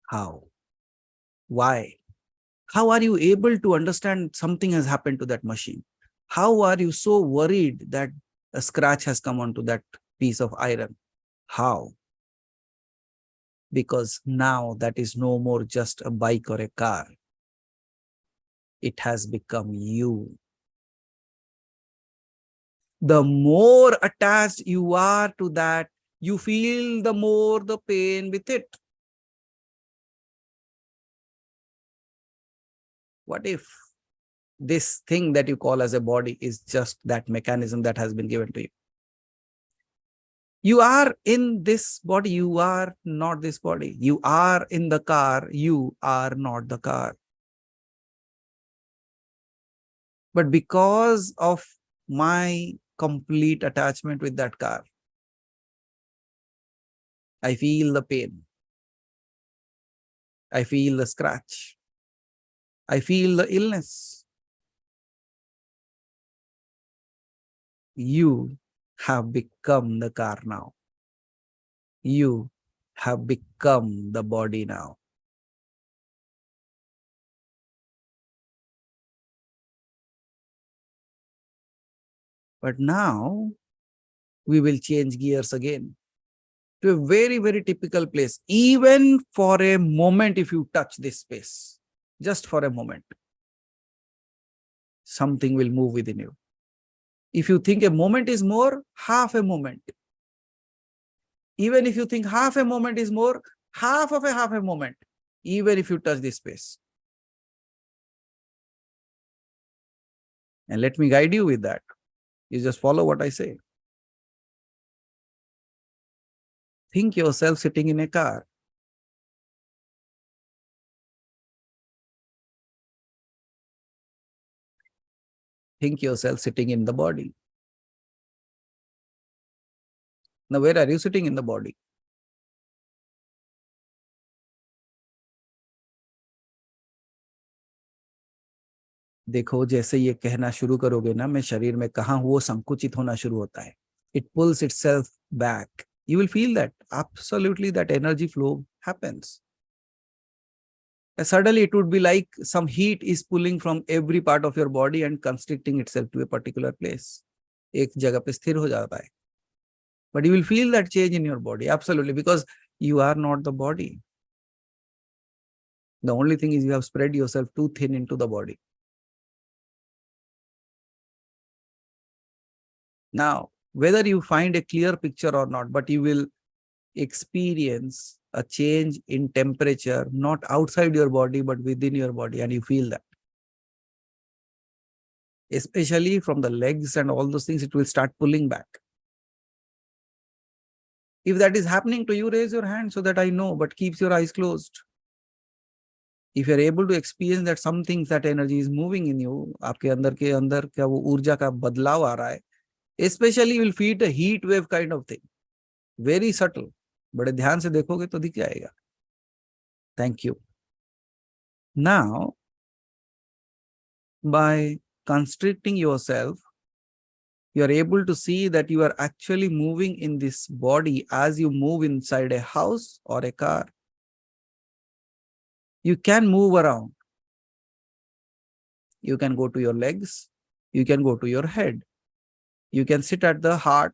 How? Why? How are you able to understand something has happened to that machine? How are you so worried that a scratch has come onto that piece of iron? How? Because now that is no more just a bike or a car. It has become you. The more attached you are to that, you feel the more the pain with it. What if this thing that you call as a body is just that mechanism that has been given to you? You are in this body, you are not this body. You are in the car, you are not the car. But because of my complete attachment with that car, I feel the pain. I feel the scratch. I feel the illness. You have become the car now. You have become the body now. But now we will change gears again to a very, very typical place. Even for a moment, if you touch this space, just for a moment, something will move within you. If you think a moment is more, half a moment. Even if you think half a moment is more, half of a half a moment, even if you touch this space. And let me guide you with that. You just follow what I say. Think yourself sitting in a car. Think yourself sitting in the body. Now, where are you sitting in the body? देखो, जैसे ये कहना शुरू करोगे ना, मैं शरीर में कहाँ हूँ, वो संकुचित होना शुरू होता है. It pulls itself back. You will feel that absolutely that energy flow happens. And suddenly it would be like some heat is pulling from every part of your body and constricting itself to a particular place. एक जगह पे स्थिर हो जाता है. But you will feel that change in your body, absolutely, because you are not the body. The only thing is you have spread yourself too thin into the body. Now, whether you find a clear picture or not, but you will experience a change in temperature, not outside your body, but within your body, and you feel that. Especially from the legs and all those things, it will start pulling back. If that is happening to you, raise your hand so that I know, but keep your eyes closed. If you're able to experience that something, that energy is moving in you, आपके अंदर के अंदर क्या वो ऊर्जा का बदलाव आ रहा है, especially you will feel a heat wave kind of thing, very subtle. बड़े ध्यान से देखोगे तो दिख जाएगा. Thank you. Now, by constricting yourself, you are able to see that you are actually moving in this body as you move inside a house or a car. You can move around. You can go to your legs. You can go to your head. You can sit at the heart.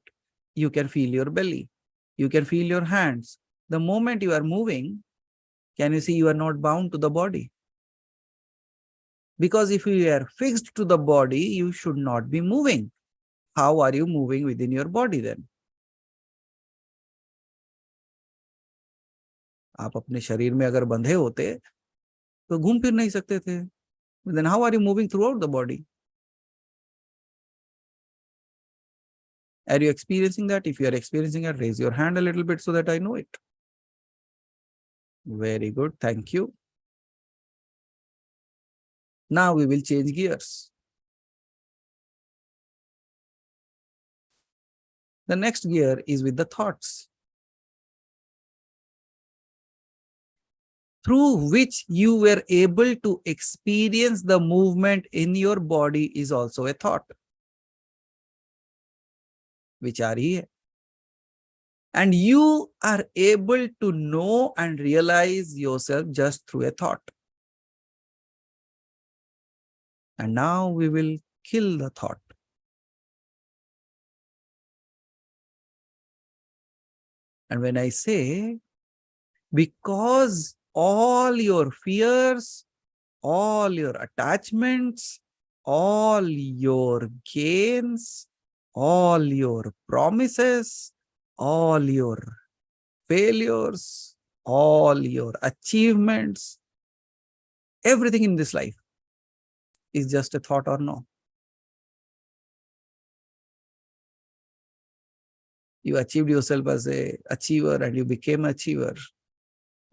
You can feel your belly. You can feel your hands. The moment you are moving, can you see you are not bound to the body? Because if you are fixed to the body, you should not be moving. How are you moving within your body then? आप अपने शरीर में अगर बंधे होते तो घूम फिर नहीं सकते थे. Then how are you moving throughout the body? Are you experiencing that? If you are experiencing it, raise your hand a little bit so that I know it. Very good. Thank you. Now we will change gears. The next gear is with the thoughts. through which you were able to experience the movement in your body is also a thought. विचार ही है. And you are able to know and realize yourself just through a thought. And now we will kill the thought. And when I say, because all your fears, all your attachments, all your gains, all your promises, all your failures, all your achievements, everything in this life is just a thought or no? You achieved yourself as a achiever and you became an achiever.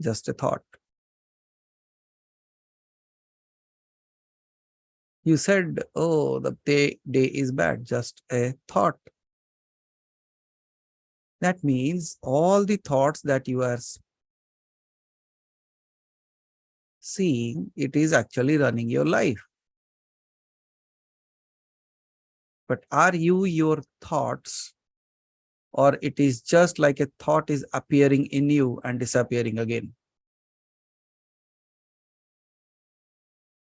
Just a thought. You said, oh, the day is bad. Just a thought. That means all the thoughts that you are seeing, it is actually running your life. But are you your thoughts, or it is just like a thought is appearing in you and disappearing again?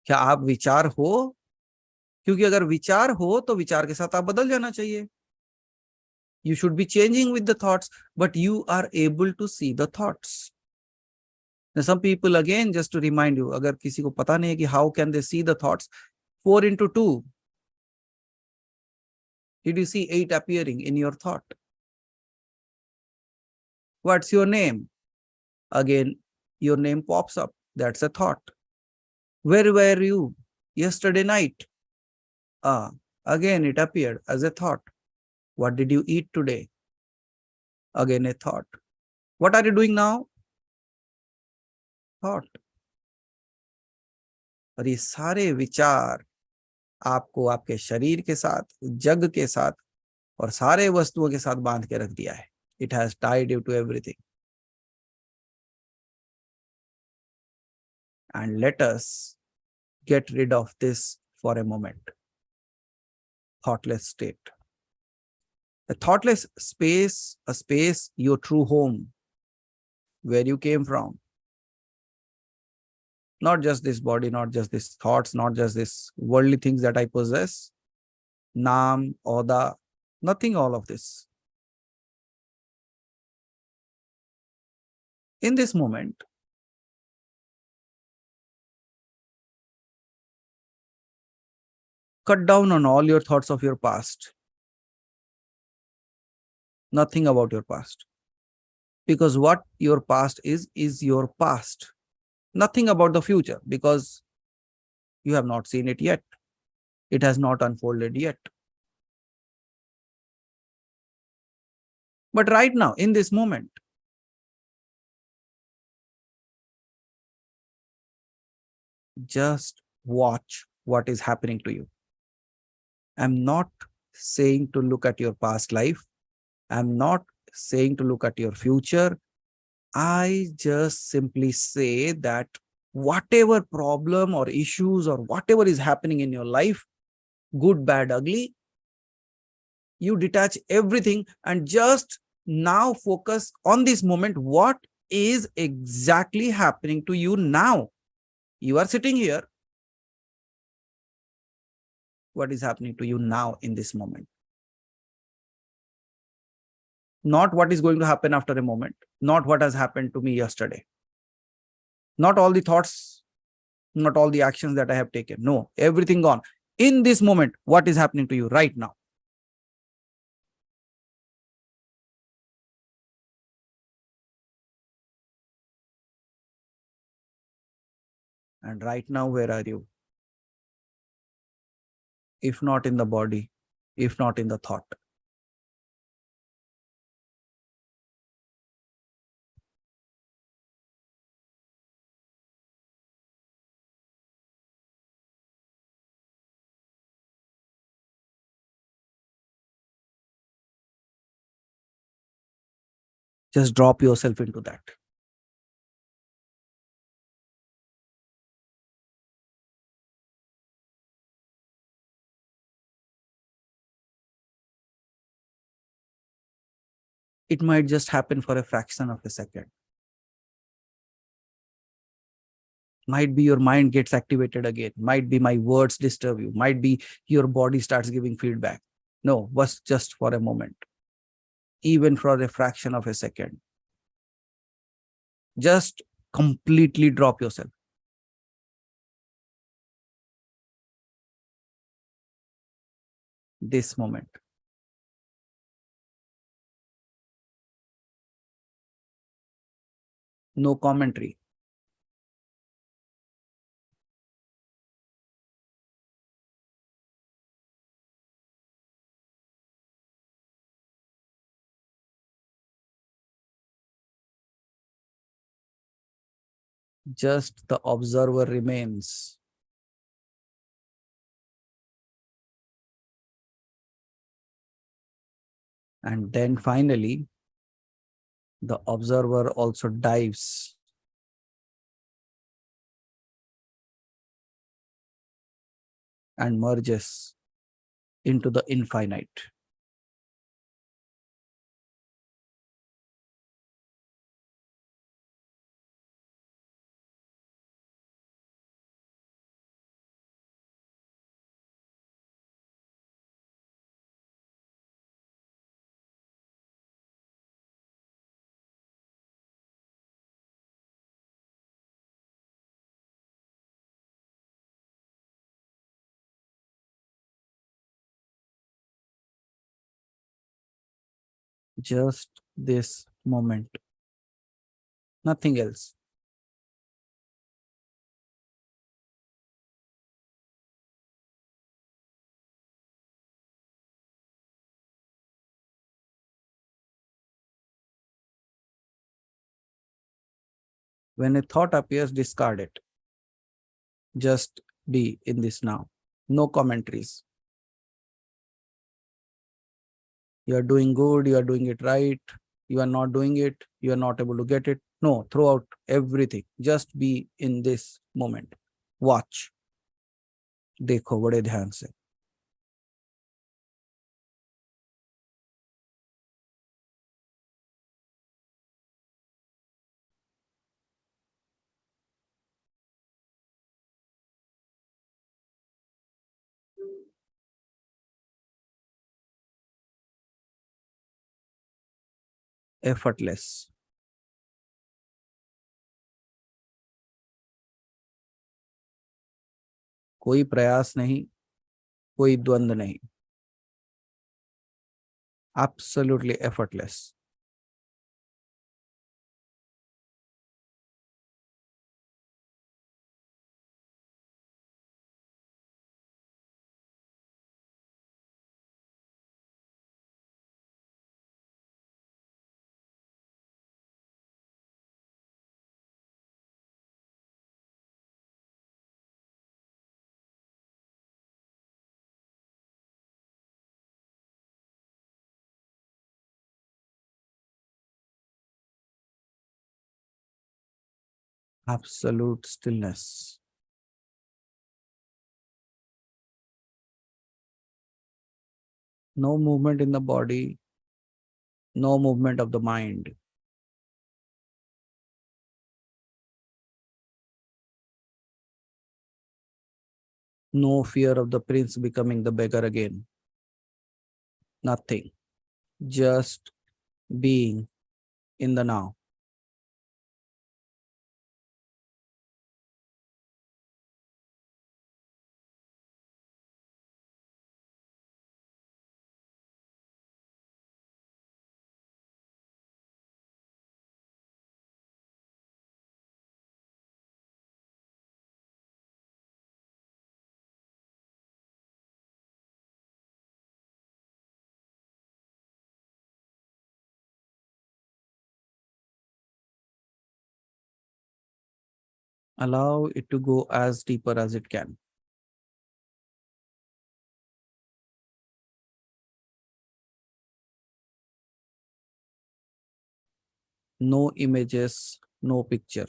क्या आप विचार हो? क्योंकि अगर विचार हो तो विचार के साथ आप बदल जाना चाहिए. You should be changing with the thoughts, but you are able to see the thoughts. Now, some people, again, just to remind you, अगर किसी को पता नहीं है कि how can they see the thoughts, 4 into 2. Did you see 8 appearing in your thought? What's your name? Again, your name pops up. That's a thought. Where were you yesterday night? Again, it appeared as a thought. What did you eat today? Again, a thought. What are you doing now? Thought. और ये सारे विचार आपको आपके शरीर के साथ, जग के साथ और सारे वस्तुओं के साथ बांध के रख दिया है. It has tied you to everything. And let us get rid of this for a moment. Thoughtless state. A thoughtless space, a space, your true home, where you came from. Not just this body, not just these thoughts, not just these worldly things that I possess. Naam, Oda, nothing all of this. In this moment, cut down on all your thoughts of your past. Nothing about your past. Because what your past is your past. Nothing about the future, because you have not seen it yet. It has not unfolded yet. But right now, in this moment, just watch what is happening to you. I'm not saying to look at your past life. I'm not saying to look at your future. I just simply say that whatever problem or issues or whatever is happening in your life, good, bad, ugly, you detach everything and just now focus on this moment. What is exactly happening to you now? You are sitting here. What is happening to you now in this moment? Not what is going to happen after a moment. Not what has happened to me yesterday. Not all the thoughts, not all the actions that I have taken. No, everything gone. In this moment, what is happening to you right now? And right now, where are you? If not in the body, if not in the thought. Just drop yourself into that. It might just happen for a fraction of a second. Might be your mind gets activated again. Might be my words disturb you. Might be your body starts giving feedback. No, was just for a moment. Even for a fraction of a second. Just completely drop yourself. This moment. No commentary. Just the observer remains. And then finally, the observer also dives and merges into the infinite. Just this moment. Nothing else. When a thought appears, discard it. Just be in this now. No commentaries. You are doing good, you are doing it right, you are not doing it, you are not able to get it. No, throw out everything. Just be in this moment. Watch. देखो बड़े ध्यान से. Effortless. कोई प्रयास नहीं, कोई द्वंद नहीं. Absolutely effortless. Absolute stillness. No movement in the body, no movement of the mind. No fear of the prince becoming the beggar again. Nothing. Just being in the now. Allow it to go as deeper as it can. No images, no picture.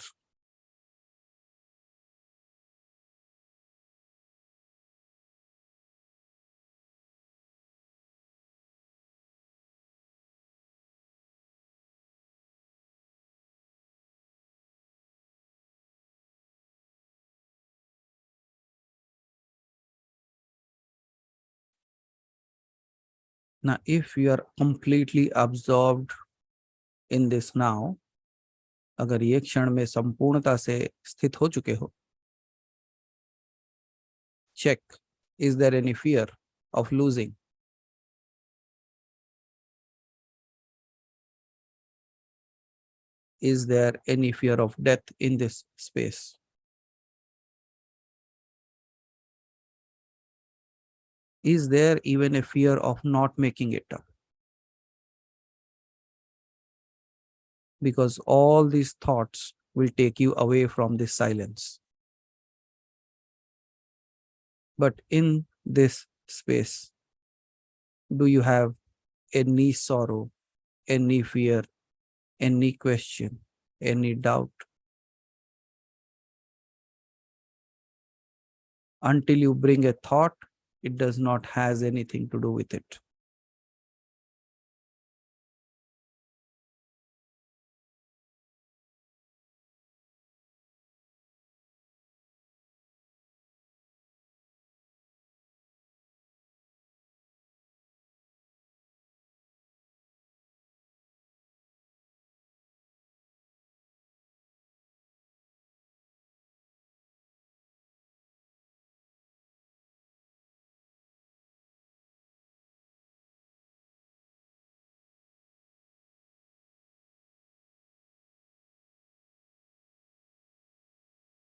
Now, if you are completely absorbed in this now, अगर ये क्षण में संपूर्णता से स्थित हो चुके हो, check, is there any fear of losing? Is there any fear of death in this space? Is there even a fear of not making it up? Because all these thoughts will take you away from this silence. But in this space, do you have any sorrow, any fear, any question, any doubt? Until you bring a thought, it does not has anything to do with it.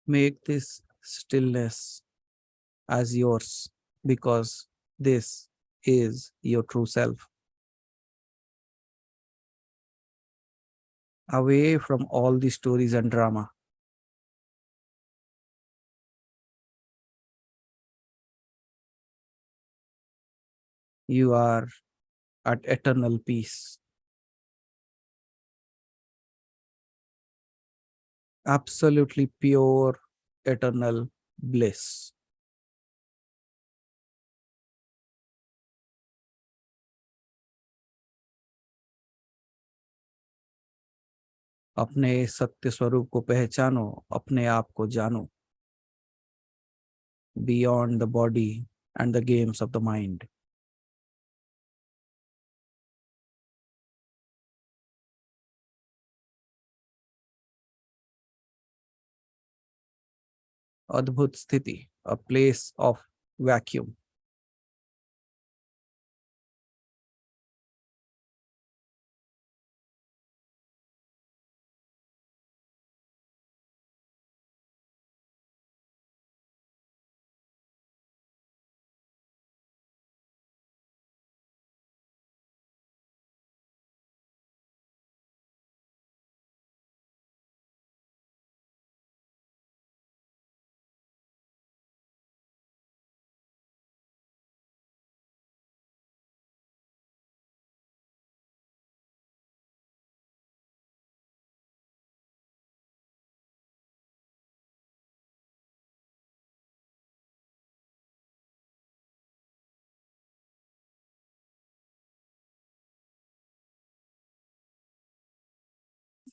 Make this stillness as yours because this is your true self. Away from all the stories and drama. You are at eternal peace. Absolutely pure eternal bliss. अपने सत्य स्वरूप को पहचानो, अपने आप को जानो. Beyond the body and the games of the mind. अद्भुत स्थिति, a place of vacuum.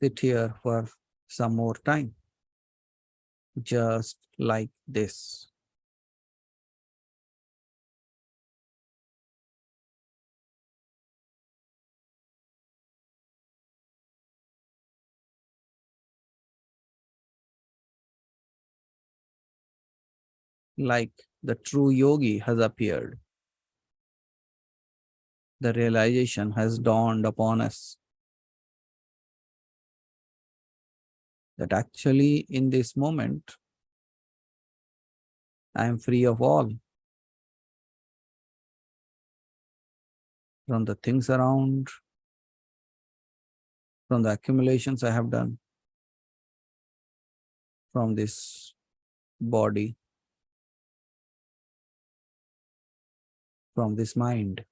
Sit here for some more time, just like this. Like the true yogi has appeared. The realization has dawned upon us that actually in this moment, I am free of all, from the things around, from the accumulations I have done, from this body, from this mind.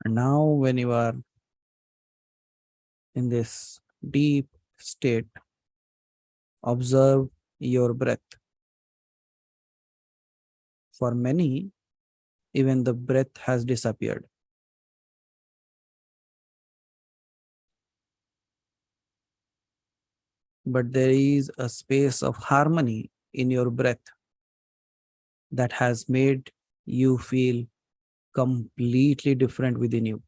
And now, when you are in this deep state, observe your breath. For many, even the breath has disappeared. But there is a space of harmony in your breath that has made you feel completely different within you.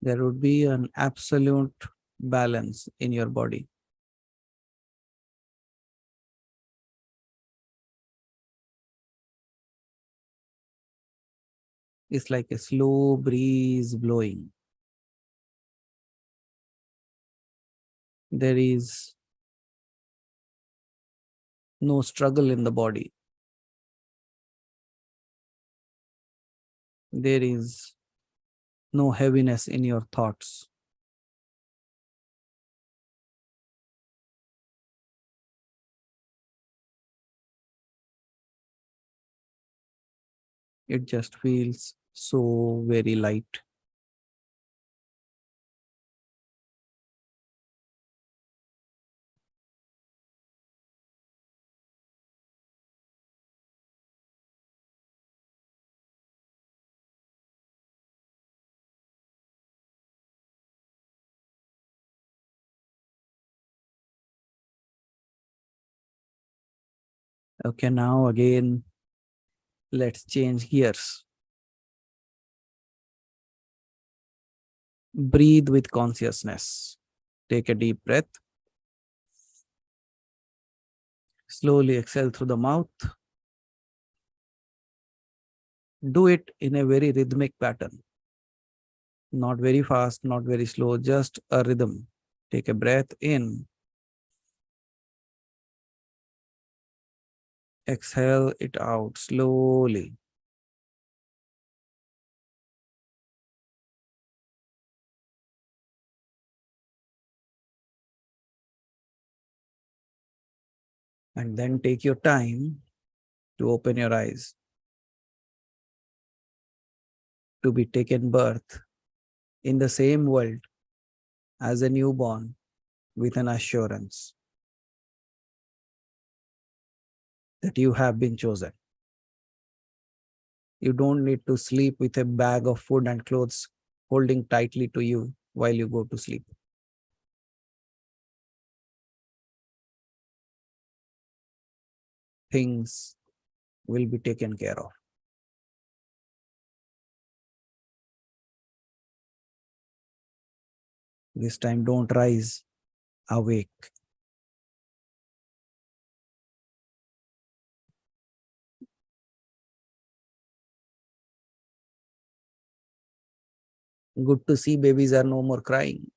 There would be an absolute balance in your body. It's like a slow breeze blowing. There is no struggle in the body. There is no heaviness in your thoughts. It just feels so very light. Okay, now again, let's change gears. Breathe with consciousness. Take a deep breath. Slowly exhale through the mouth. Do it in a very rhythmic pattern. Not very fast, not very slow, just a rhythm. Take a breath in. Exhale it out slowly. And then take your time to open your eyes, to be taken birth in the same world as a newborn with an assurance that you have been chosen. You don't need to sleep with a bag of food and clothes holding tightly to you while you go to sleep. Things will be taken care of. This time, don't rise, awake. Good to see babies are no more crying.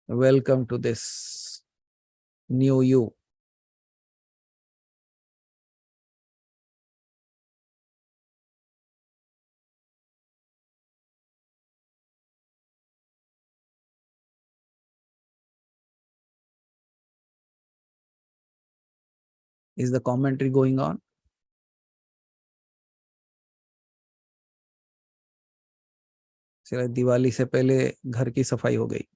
Welcome to this new you. Is the commentary going on? चलो दिवाली से पहले घर की सफाई हो गई.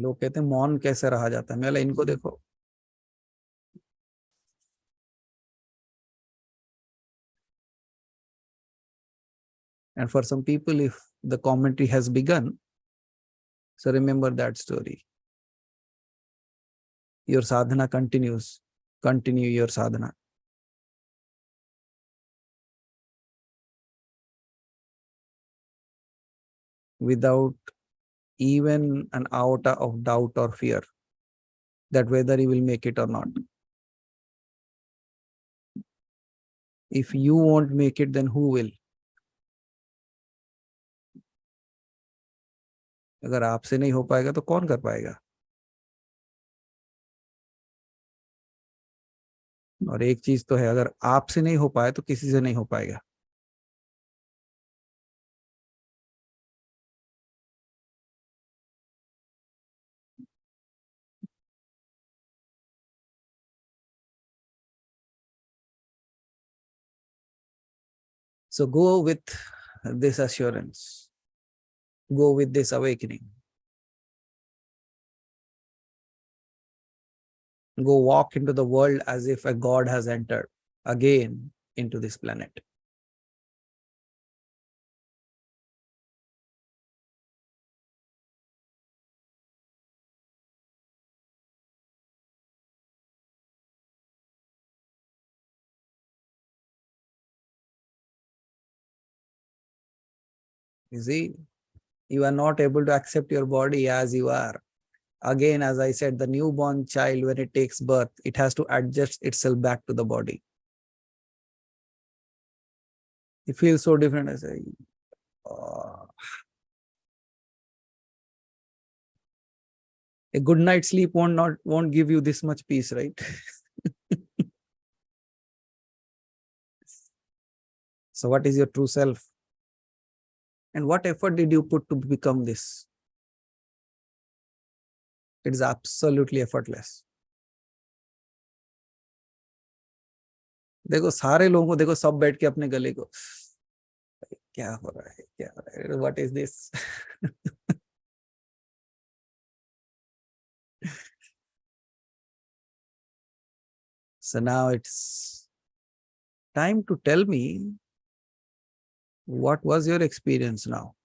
लोग कहते हैं मौन कैसे रहा जाता है. मैं बोला इनको देखो, And for some people, if the commentary has begun, so remember that story. Your sadhana continues. Continue your sadhana. Without even an iota of doubt or fear that whether you will make it or not. If you won't make it, then who will? अगर आपसे नहीं हो पाएगा तो कौन कर पाएगा? और एक चीज तो है, अगर आपसे नहीं हो पाए तो किसी से नहीं हो पाएगा. So go with this assurance. Go with this awakening. Go walk into the world as if a God has entered again into this planet. You see, you are not able to accept your body as you are. Again, as I said, the newborn child, when it takes birth, it has to adjust itself back to the body. It feels so different. I say, oh. A good night's sleep won't give you this much peace, right? So what is your true self? And what effort did you put to become this? It is absolutely effortless. देखो सारे लोगों को देखो, सब बैठ के अपने गले को क्या हो रहा है, क्या हो रहा है, what is this? So now it's time to tell me, what was your experience now?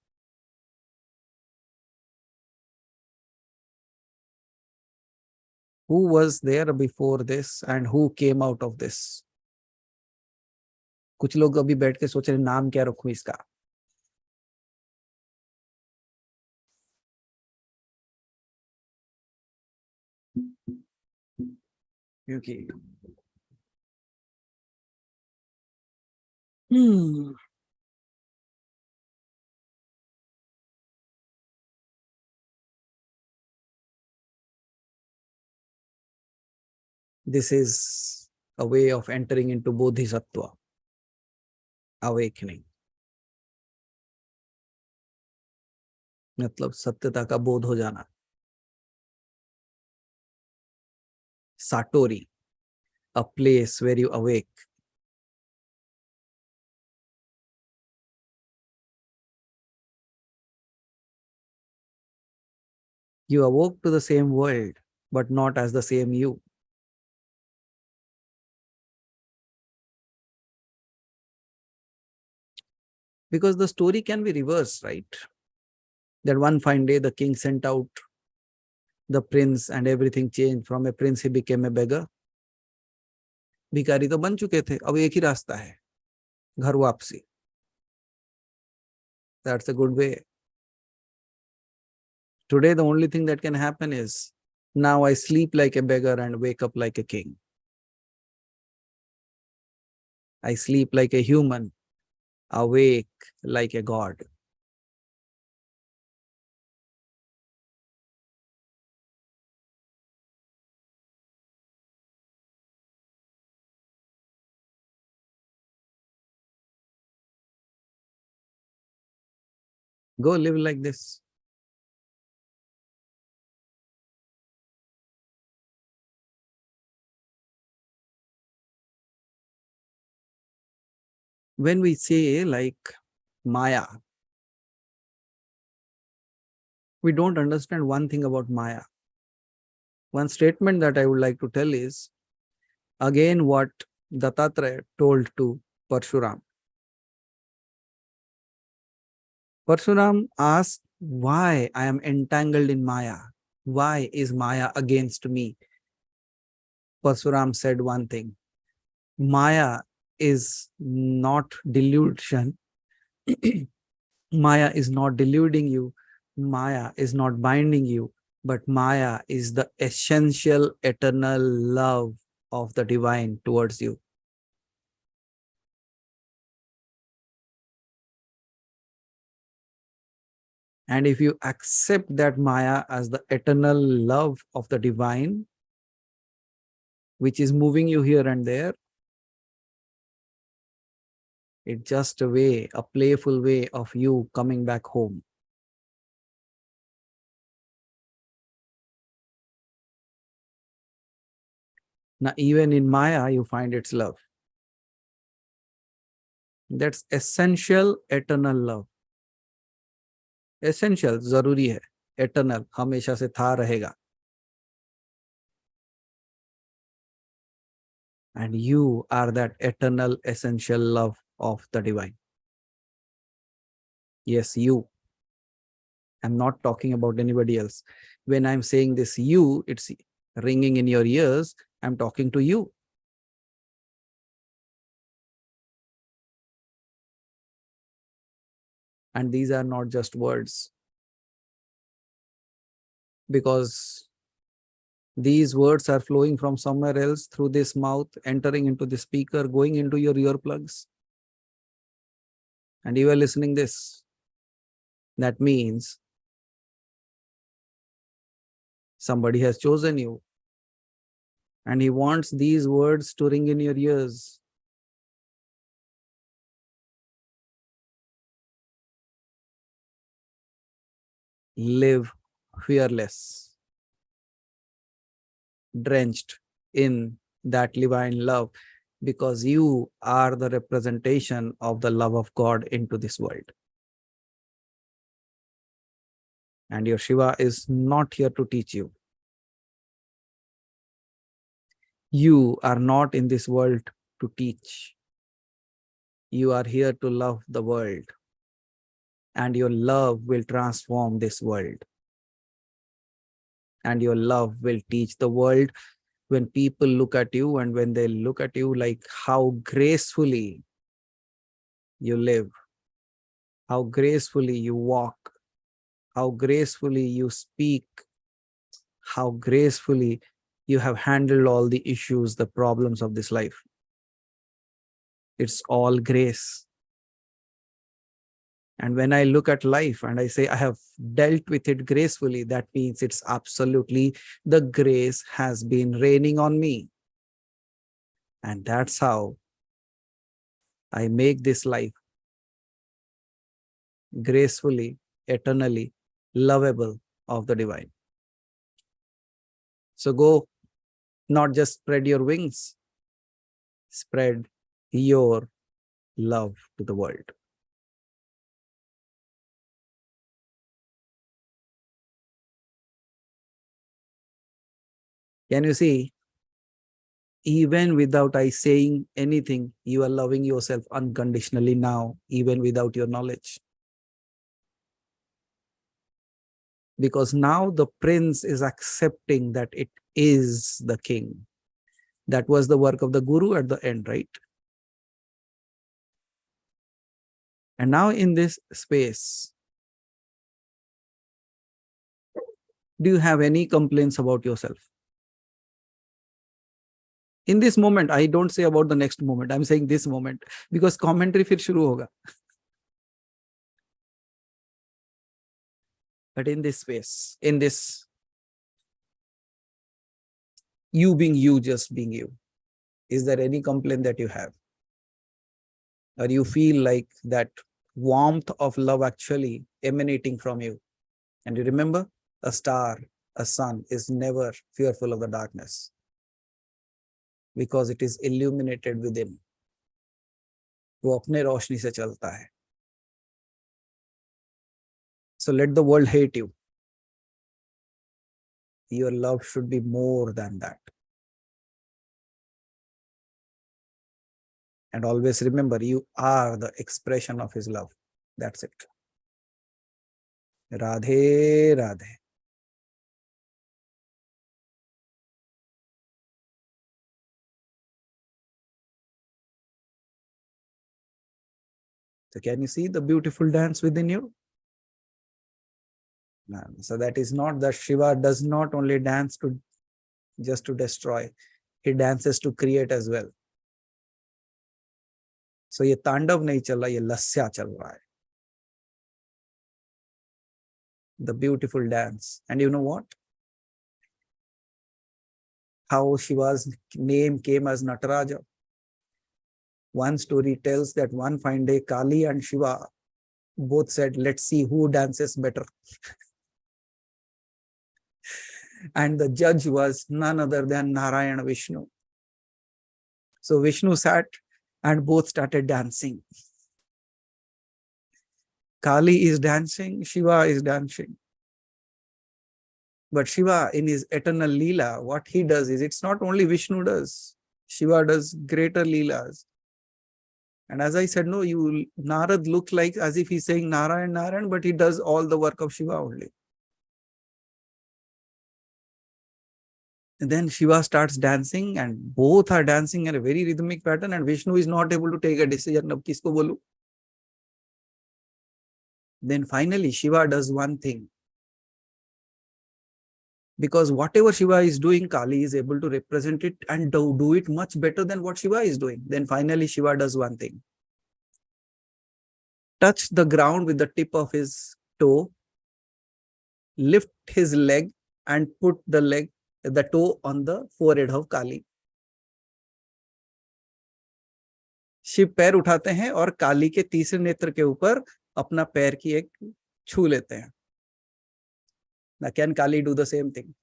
Who was there before this and who came out of this? कुछ लोग अभी बैठ के सोच रहे नाम क्या रखूं इसका. क्योंकि this is a way of entering into bodhisattva, awakening. मतलब सत्यता का बोध हो जाना. Satori, a place where you awake. You awoke to the same world, but not as the same you. Because the story can be reversed, right? That one fine day the king sent out the prince and everything changed. From a prince he became a beggar. भिखारी तो बन चुके थे, अब एक ही रास्ता है, घर वापसी. That's a good way. Today the only thing that can happen is, now I sleep like a beggar and wake up like a king. I sleep like a human, awake like a god. Go live like this. When we say like Maya, we don't understand one thing about Maya. One statement that I would like to tell is, again, what Dattatreya told to Parshuram. Parshuram asked, why I am entangled in Maya? Why is Maya against me? Parshuram said one thing. Maya is not delusion. Maya is not deluding you. Maya is not binding you. But Maya is the essential eternal love of the divine towards you. And if you accept that Maya as the eternal love of the divine, which is moving you here and there, it's just a way, a playful way of you coming back home. Now, even in Maya, you find its love. That's essential eternal love. Essential, zaruri hai. Eternal, hamesha se tha rahega. And you are that eternal essential love of the divine. Yes, you. I'm not talking about anybody else. When I'm saying this you, it's ringing in your ears. I'm talking to you. And these are not just words. Because these words are flowing from somewhere else through this mouth, entering into the speaker, going into your earplugs. And you are listening this. That means somebody has chosen you. And he wants these words to ring in your ears. Live fearless, drenched in that divine love, because you are the representation of the love of God into this world. And your Shiva is not here to teach you. You are not in this world to teach. You are here to love the world. And your love will transform this world. And your love will teach the world. When people look at you, and when they look at you, like how gracefully you live, how gracefully you walk, how gracefully you speak, how gracefully you have handled all the issues, the problems of this life. It's all grace. And when I look at life and I say I have dealt with it gracefully, that means it's absolutely the grace has been raining on me. And that's how I make this life gracefully, eternally lovable of the divine. So go, not just spread your wings, spread your love to the world. Can you see? Even without I saying anything, you are loving yourself unconditionally now, even without your knowledge. Because now the prince is accepting that it is the king. That was the work of the guru at the end, right? And now in this space, do you have any complaints about yourself? In this moment, I don't say about the next moment. I'm saying this moment, because commentary fir shuru hoga. But in this space, in this you being you, just being you, is there any complaint that you have? Or you feel like that warmth of love actually emanating from you? And you remember, a star, a sun is never fearful of the darkness, because it is illuminated within. वो अपने रोशनी से चलता है. So let the world hate you. Your love should be more than that. And always remember, you are the expression of his love. That's it. Radhe Radhe. So can you see the beautiful dance within you? So that is not that Shiva does not only dance to just to destroy, he dances to create as well. So ये तांडव नहीं चल रहा, ये लस्या चल रहा है. The beautiful dance. And you know what? How Shiva's name came as Nataraja. One story tells that one fine day, Kali and Shiva both said, let's see who dances better. And the judge was none other than Narayana Vishnu. So Vishnu sat and both started dancing. Kali is dancing, Shiva is dancing. But Shiva, in his eternal Leela, what he does is, it's not only Vishnu does. Shiva does greater Leelas. And as I said, no, Narad look like as if he's saying Narayan, Narayan, but he does all the work of Shiva only. And then Shiva starts dancing and both are dancing in a very rhythmic pattern and Vishnu is not able to take a decision. Ab kisko bolu? Then finally Shiva does one thing. Because whatever Shiva is doing, Kali is able to represent it and do it much better than what Shiva is doing. Then finally Shiva does one thing. Touch the ground with the tip of his toe, lift his leg and put the toe on the forehead of Kali. Shiv पैर उठाते हैं और काली के तीसरे नेत्र के ऊपर अपना पैर की एक छू लेते हैं. Now can Kali do the same thing?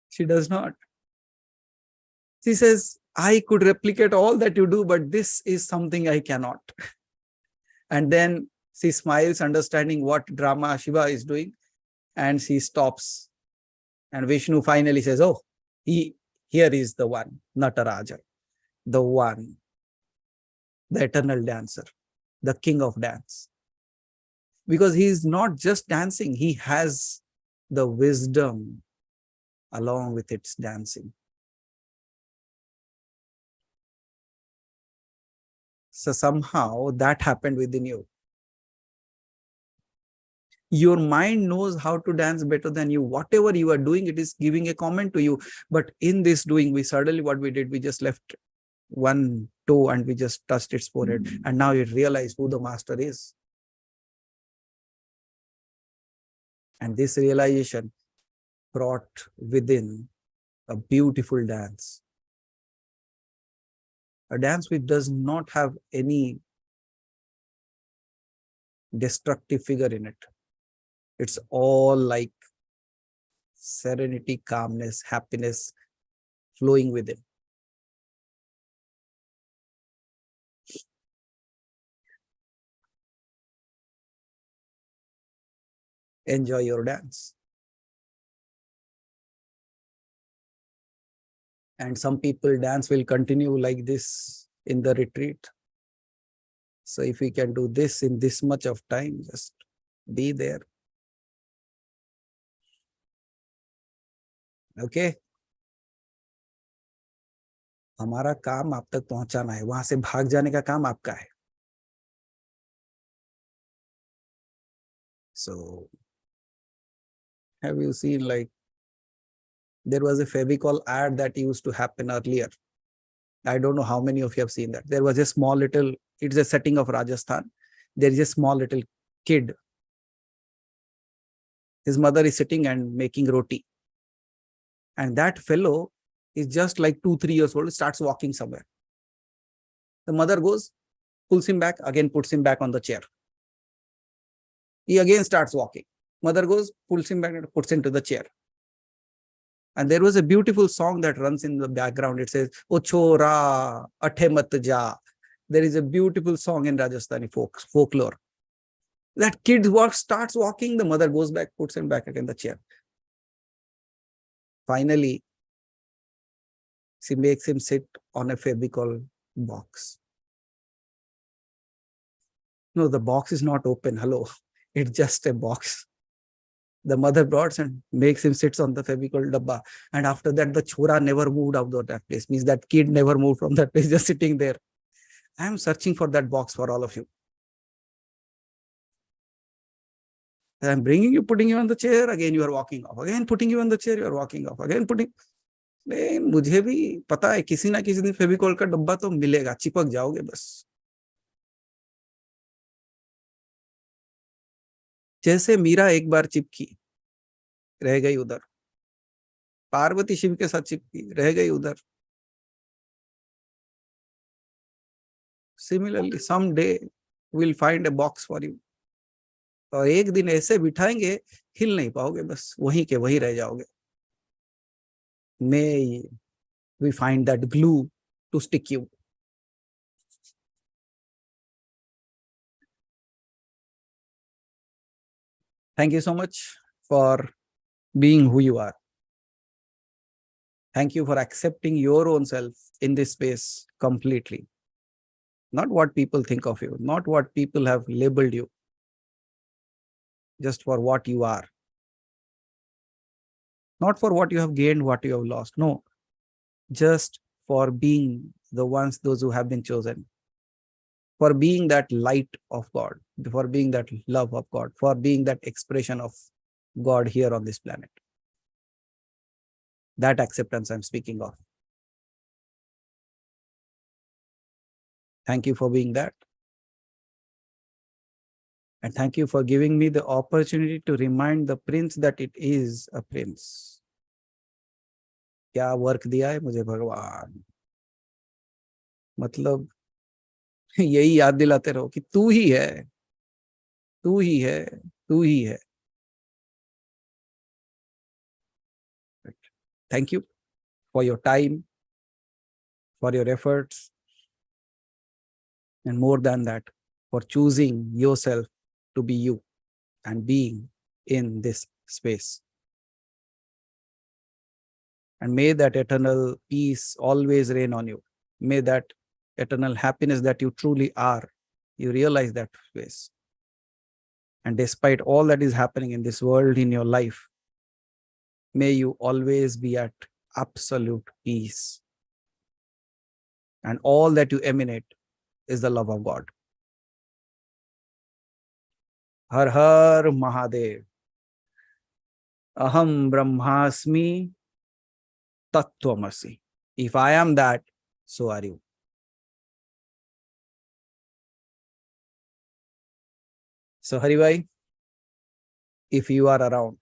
She does not. She says, I could replicate all that you do, but this is something I cannot. And then she smiles, understanding what drama Shiva is doing, and she stops. And Vishnu finally says, oh, here is the one, Nataraja, the one, the eternal dancer, the king of dance. Because he is not just dancing, he has the wisdom along with its dancing. So somehow that happened within you. Your mind knows how to dance better than you. Whatever you are doing, it is giving a comment to you. But in this doing, what we did, we just left one toe and we just touched its forehead. And now you realize who the master is. And this realization brought within a beautiful dance. A dance which does not have any destructive figure in it. It's all like serenity, calmness, happiness flowing within. Enjoy your dance. And some people dance will continue like this in the retreat. So if we can do this in this much of time, just be there. Okay? हमारा काम आप तक पहुंचाना है, वहां से भाग जाने का काम आपका है. So have you seen, like, there was a Fevicol ad that used to happen earlier. I don't know how many of you have seen that. There was a small little, it's a setting of Rajasthan. There is a small little kid. His mother is sitting and making roti. And that fellow is just like 2-3 years old, starts walking somewhere. The mother goes, pulls him back, again puts him back on the chair. He again starts walking. Mother goes, pulls him back and puts him to the chair. And there was a beautiful song that runs in the background. It says, O chora, athe mat ja. There is a beautiful song in Rajasthani folklore. That kid starts walking, the mother goes back, puts him back in the chair. Finally, she makes him sit on a Fevicol box. No, the box is not open. Hello. It's just a box. The mother brought and makes him sits on the Fevicol dabba. And after that, the chora never moved out of that place. Means that kid never moved from that place, just sitting there. I am searching for that box for all of you. I'm bringing you, putting you on the chair. Again, you are walking off. Again, putting you on the chair, you are walking off. Again, putting. मुझे भी पता है किसी ना किसी दिन फेविकॉल का डब्बा तो मिलेगा, चिपक जाओगे बस. जैसे मीरा एक बार चिपकी, रह गई उधर. पार्वती शिव के साथ चिपकी, रह गई उधर. Similarly, someday we'll find a box for you. और एक दिन ऐसे बिठाएंगे, हिल नहीं पाओगे, बस वहीं के वहीं रह जाओगे. May we find that glue to stick you. Thank you so much for being who you are. Thank you for accepting your own self in this space completely. Not what people think of you, not what people have labeled you, just for what you are. Not for what you have gained, what you have lost. No, just for being the ones, those who have been chosen. For being that light of God, for being that love of God, for being that expression of God here on this planet. That acceptance I'm speaking of. Thank you for being that. And thank you for giving me the opportunity to remind the prince that it is a prince. क्या work दिया है मुझे भगवान. मतलब यही याद दिलाते रहो कि तू ही है, तू ही है, तू ही है. Thank you for your time, for your efforts, and more than that, for choosing yourself to be you and being in this space. And may that eternal peace always reign on you. May that eternal happiness that you truly are, you realize that space. And despite all that is happening in this world, in your life, may you always be at absolute peace. And all that you emanate is the love of God. Har Har Mahadev. Aham Brahmasmi Tattvamasi. If I am that, so are you. So Haribhai, if you are around,